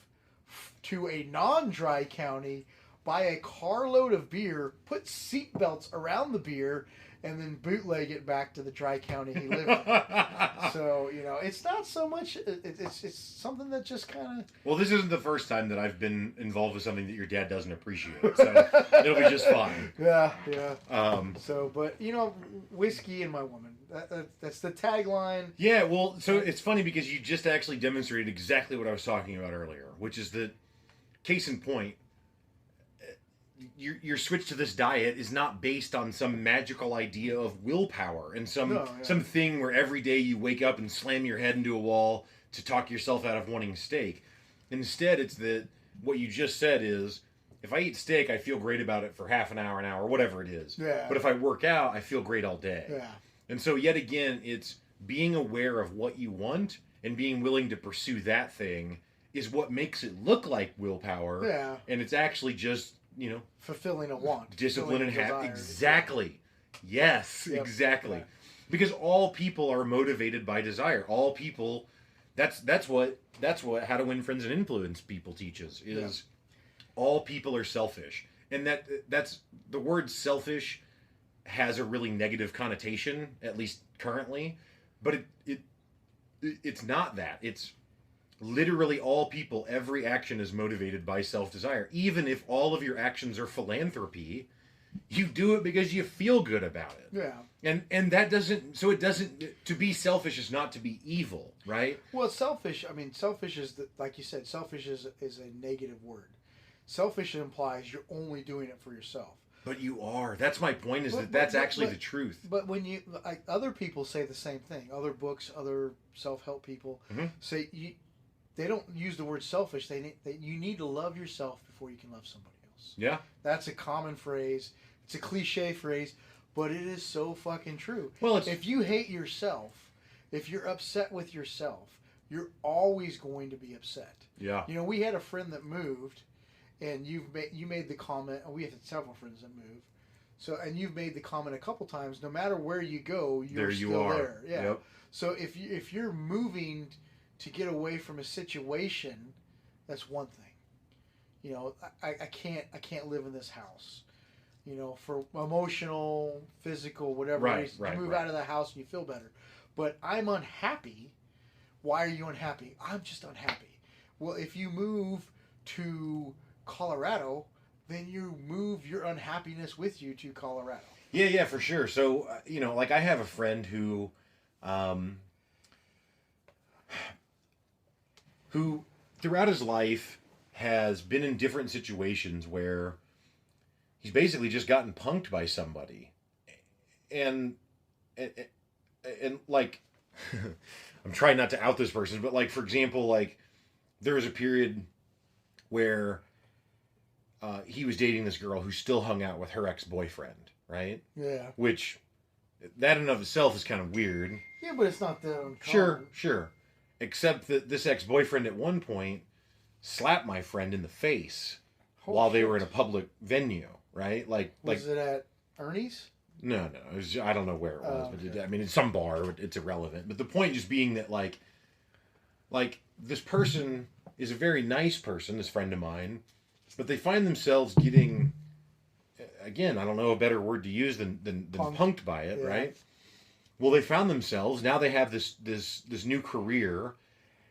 to a non-dry county, buy a carload of beer, put seat belts around the beer, and then bootleg it back to the dry county he lived in. So, it's not so much, it's something that just kind of... Well, this isn't the first time that I've been involved with something that your dad doesn't appreciate, so it'll be just fine. Yeah. But, whiskey and my woman, that's the tagline. Yeah, well, so it's funny because you just actually demonstrated exactly what I was talking about earlier, which is that, case in point, your switch to this diet is not based on some magical idea of willpower and some thing where every day you wake up and slam your head into a wall to talk yourself out of wanting steak. Instead, it's that what you just said is, if I eat steak, I feel great about it for half an hour, whatever it is. Yeah. But if I work out, I feel great all day. Yeah. And so yet again, it's being aware of what you want and being willing to pursue that thing is what makes it look like willpower. Yeah. And it's actually just, fulfilling a want. Discipline and habit. Exactly. Yes, Yep. exactly. Yeah. Because all people are motivated by desire. All people, that's what How to Win Friends and Influence People teaches is all people are selfish. And that's the word selfish has a really negative connotation, at least currently, but it's not that. It's literally all people, every action is motivated by self-desire. Even if all of your actions are philanthropy, you do it because you feel good about it. Yeah. And that doesn't, to be selfish is not to be evil, right? Well, selfish is, like you said, selfish is a negative word. Selfish implies you're only doing it for yourself. But you are. That's my point, that's actually the truth. But when other people say the same thing, other books, other self-help people say they don't use the word selfish. You need to love yourself before you can love somebody else. Yeah. That's a common phrase. It's a cliche phrase, but it is so fucking true. Well, if you hate yourself, if you're upset with yourself, you're always going to be upset. Yeah. We had a friend that moved, and you made the comment, and we have several friends that move. So, and you've made the comment a couple times, no matter where you go, you're still there. Yeah. Yep. So if you're moving to get away from a situation, that's one thing. I can't live in this house. For emotional, physical, whatever reason. You move out of the house and you feel better. But I'm unhappy. Why are you unhappy? I'm just unhappy. Well, if you move to Colorado, then you move your unhappiness with you to Colorado. Yeah, for sure. So, like I have a friend who throughout his life has been in different situations where he's basically just gotten punked by somebody. And like, I'm trying not to out this person, but like, for example, like there was a period where he was dating this girl who still hung out with her ex-boyfriend, right? Yeah. Which, that in and of itself is kind of weird. Yeah, but it's not that uncommon. Sure. Except that this ex-boyfriend at one point slapped my friend in the face while they were in a public venue, right? Was it at Ernie's? No. I don't know where it was, but it's some bar. It's irrelevant. But the point just being that, like this person is a very nice person, this friend of mine, but they find themselves getting, again, I don't know a better word to use than punked by it, right? Well, they found themselves, now they have this new career,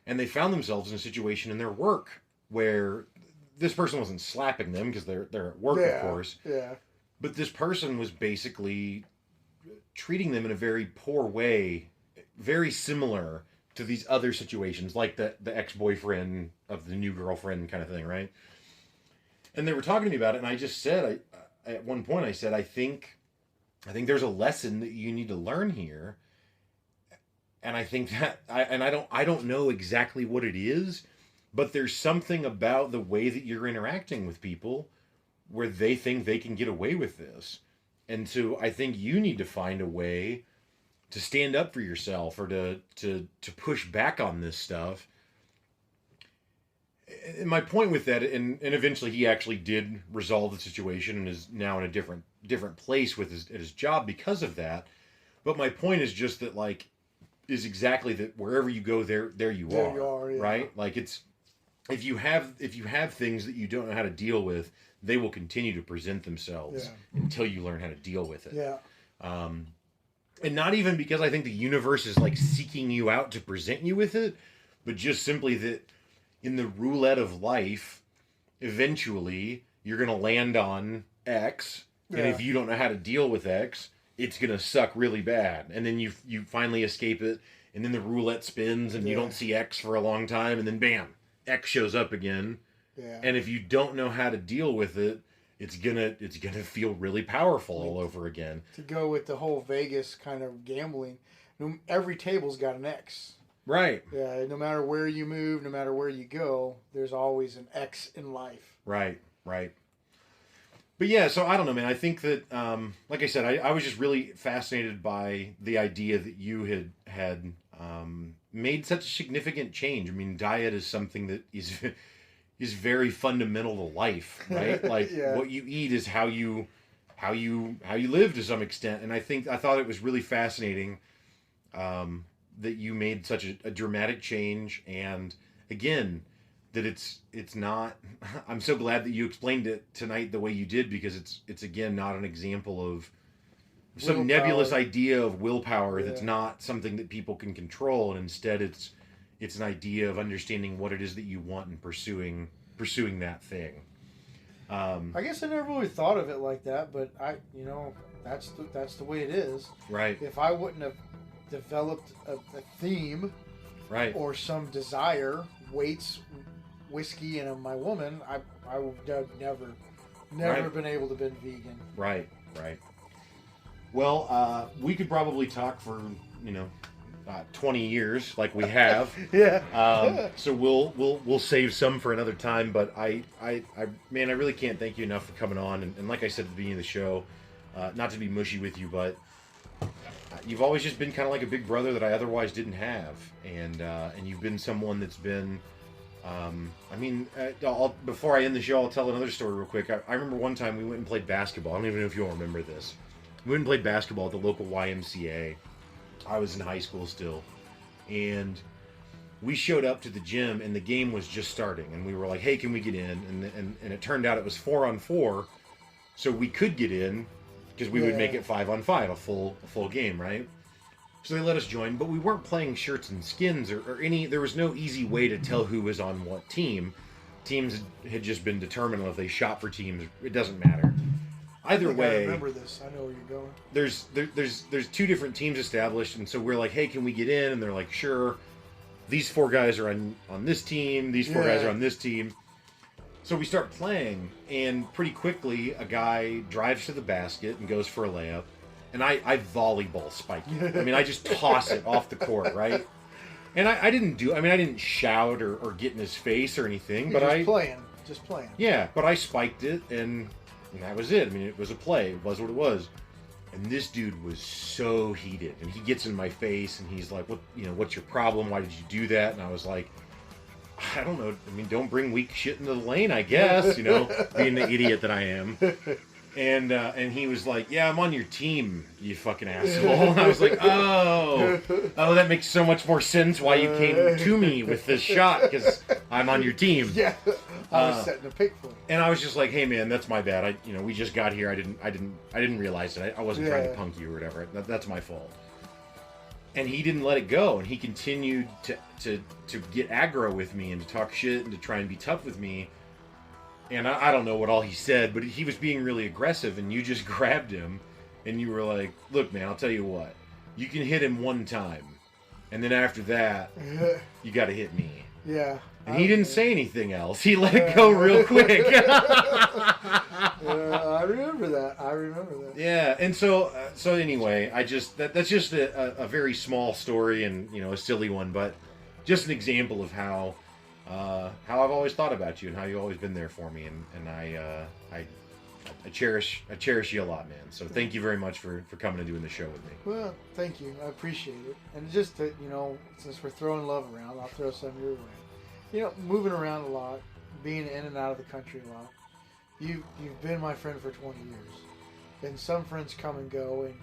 and they found themselves in a situation in their work where this person wasn't slapping them because they're at work, of course. Yeah. But this person was basically treating them in a very poor way, very similar to these other situations, like the ex-boyfriend of the new girlfriend kind of thing, right? And they were talking to me about it, and I just said, at one point I said, I think there's a lesson that you need to learn here, and I think that I don't know exactly what it is, but there's something about the way that you're interacting with people where they think they can get away with this. And so I think you need to find a way to stand up for yourself or to push back on this stuff. And my point with that, and eventually he actually did resolve the situation and is now in a different place with his job because of that. But my point is just that, like, is exactly that wherever you go, there you are, yeah. right? Like, it's if you have things that you don't know how to deal with, they will continue to present themselves until you learn how to deal with it. Yeah. And not even because I think the universe is like seeking you out to present you with it, but just simply that in the roulette of life, eventually you're going to land on X, and if you don't know how to deal with X, it's going to suck really bad. And then you finally escape it, and then the roulette spins, and you don't see X for a long time, and then bam, X shows up again. Yeah. And if you don't know how to deal with it, it's gonna feel really powerful all over again. To go with the whole Vegas kind of gambling, every table's got an X. Right. Yeah, no matter where you move, no matter where you go, there's always an X in life. Right. But yeah, so I don't know, man. I think that, like I said, I was just really fascinated by the idea that you had made such a significant change. I mean, diet is something that is very fundamental to life, right? Like what you eat is how you live to some extent. And I thought it was really fascinating that you made such a dramatic change. And again, that it's not, I'm so glad that you explained it tonight the way you did, because it's again, not an example of some willpower. Nebulous idea of willpower that's not something that people can control. And instead it's an idea of understanding what it is that you want and pursuing that thing. I guess I never really thought of it like that, but that's the way it is. Right. If I wouldn't have developed a theme, right, or some desire, weights, whiskey, and my woman, I would have never been able to be vegan. Right. Well, we could probably talk for 20 years like we have. So we'll save some for another time. But I really can't thank you enough for coming on. And like I said at the beginning of the show, not to be mushy with you, but you've always just been kind of like a big brother that I otherwise didn't have, and you've been someone that's been. Before I end the show, I'll tell another story real quick. I remember one time we went and played basketball. I don't even know if you all remember this. We went and played basketball at the local YMCA. I was in high school still, and we showed up to the gym, and the game was just starting, and we were like, "Hey, can we get in?" And it turned out it was 4-on-4, so we could get in because we would make it 5-on-5, a full game, right? So they let us join, but we weren't playing shirts and skins or any. There was no easy way to tell who was on what team. Teams had just been determined. If they shot for teams, it doesn't matter. Either way, I remember this. I know where you're going. There's two different teams established, and so we're like, "Hey, can we get in?" And they're like, "Sure." These 4 guys are on this team. These 4 guys are on this team. So we start playing, and pretty quickly, a guy drives to the basket and goes for a layup, and I volleyball spike it. I mean, I just toss it off the court, right? And I didn't shout or get in his face or anything, but just playing. Yeah, but I spiked it, and that was it. I mean, it was a play. It was what it was. And this dude was so heated, and he gets in my face, and he's like, what's your problem? Why did you do that? And I was like, I don't know. I mean, don't bring weak shit into the lane, I guess, being the idiot that I am. And he was like, "Yeah, I'm on your team, you fucking asshole." And I was like, oh, that makes so much more sense why you came to me with this shot, because I'm on your team. Yeah, I was setting a pick for him. And I was just like, "Hey, man, that's my bad. We just got here. I didn't realize it. I wasn't trying to punk you or whatever. That's my fault." And he didn't let it go, and he continued to get aggro with me and to talk shit and to try and be tough with me. And I don't know what all he said, but he was being really aggressive, and you just grabbed him, and you were like, "Look, man, I'll tell you what. You can hit him one time, and then after that, you got to hit me." Yeah. And he didn't say anything else. He let it go real quick. I remember that. Yeah, and so anyway, that's just a very small story and a silly one, but just an example of how how I've always thought about you and how you've always been there for me, and I cherish you a lot, man. So thank you very much for coming and doing the show with me. Well, thank you. I appreciate it. And just that, since we're throwing love around, I'll throw some your way. Moving around a lot, being in and out of the country a lot. You've been my friend for 20 years. And some friends come and go, and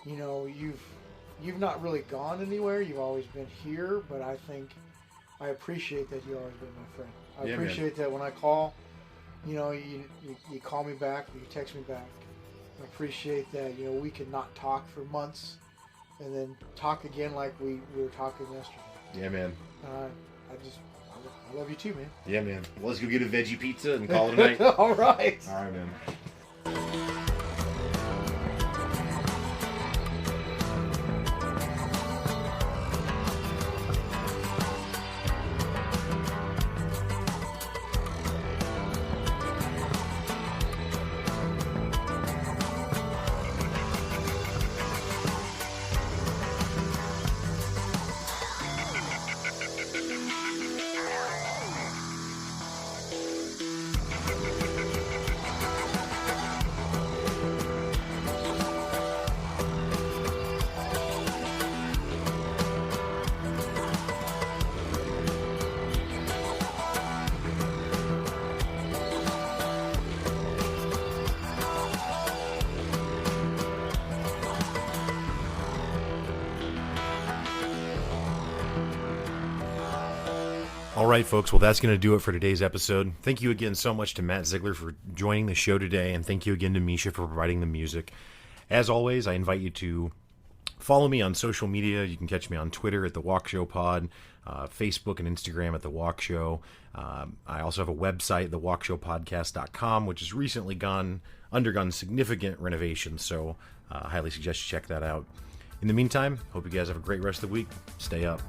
you've not really gone anywhere. You've always been here, but I appreciate that you've always been my friend. I appreciate that when I call, you call me back, you text me back. I appreciate that, we can not talk for months and then talk again like we were talking yesterday. Yeah, man. I love you too, man. Yeah, man. Well, let's go get a veggie pizza and call it a night. All right. All right, man. All right, folks. Well, that's going to do it for today's episode. Thank you again so much to Matt Zeigler for joining the show today, and thank you again to Misha for providing the music. As always, I invite you to follow me on social media. You can catch me on Twitter at The Walk Show Pod, Facebook and Instagram at The Walk Show. I also have a website, thewalkshowpodcast.com, which has recently undergone significant renovations, so I highly suggest you check that out. In the meantime, hope you guys have a great rest of the week. Stay up.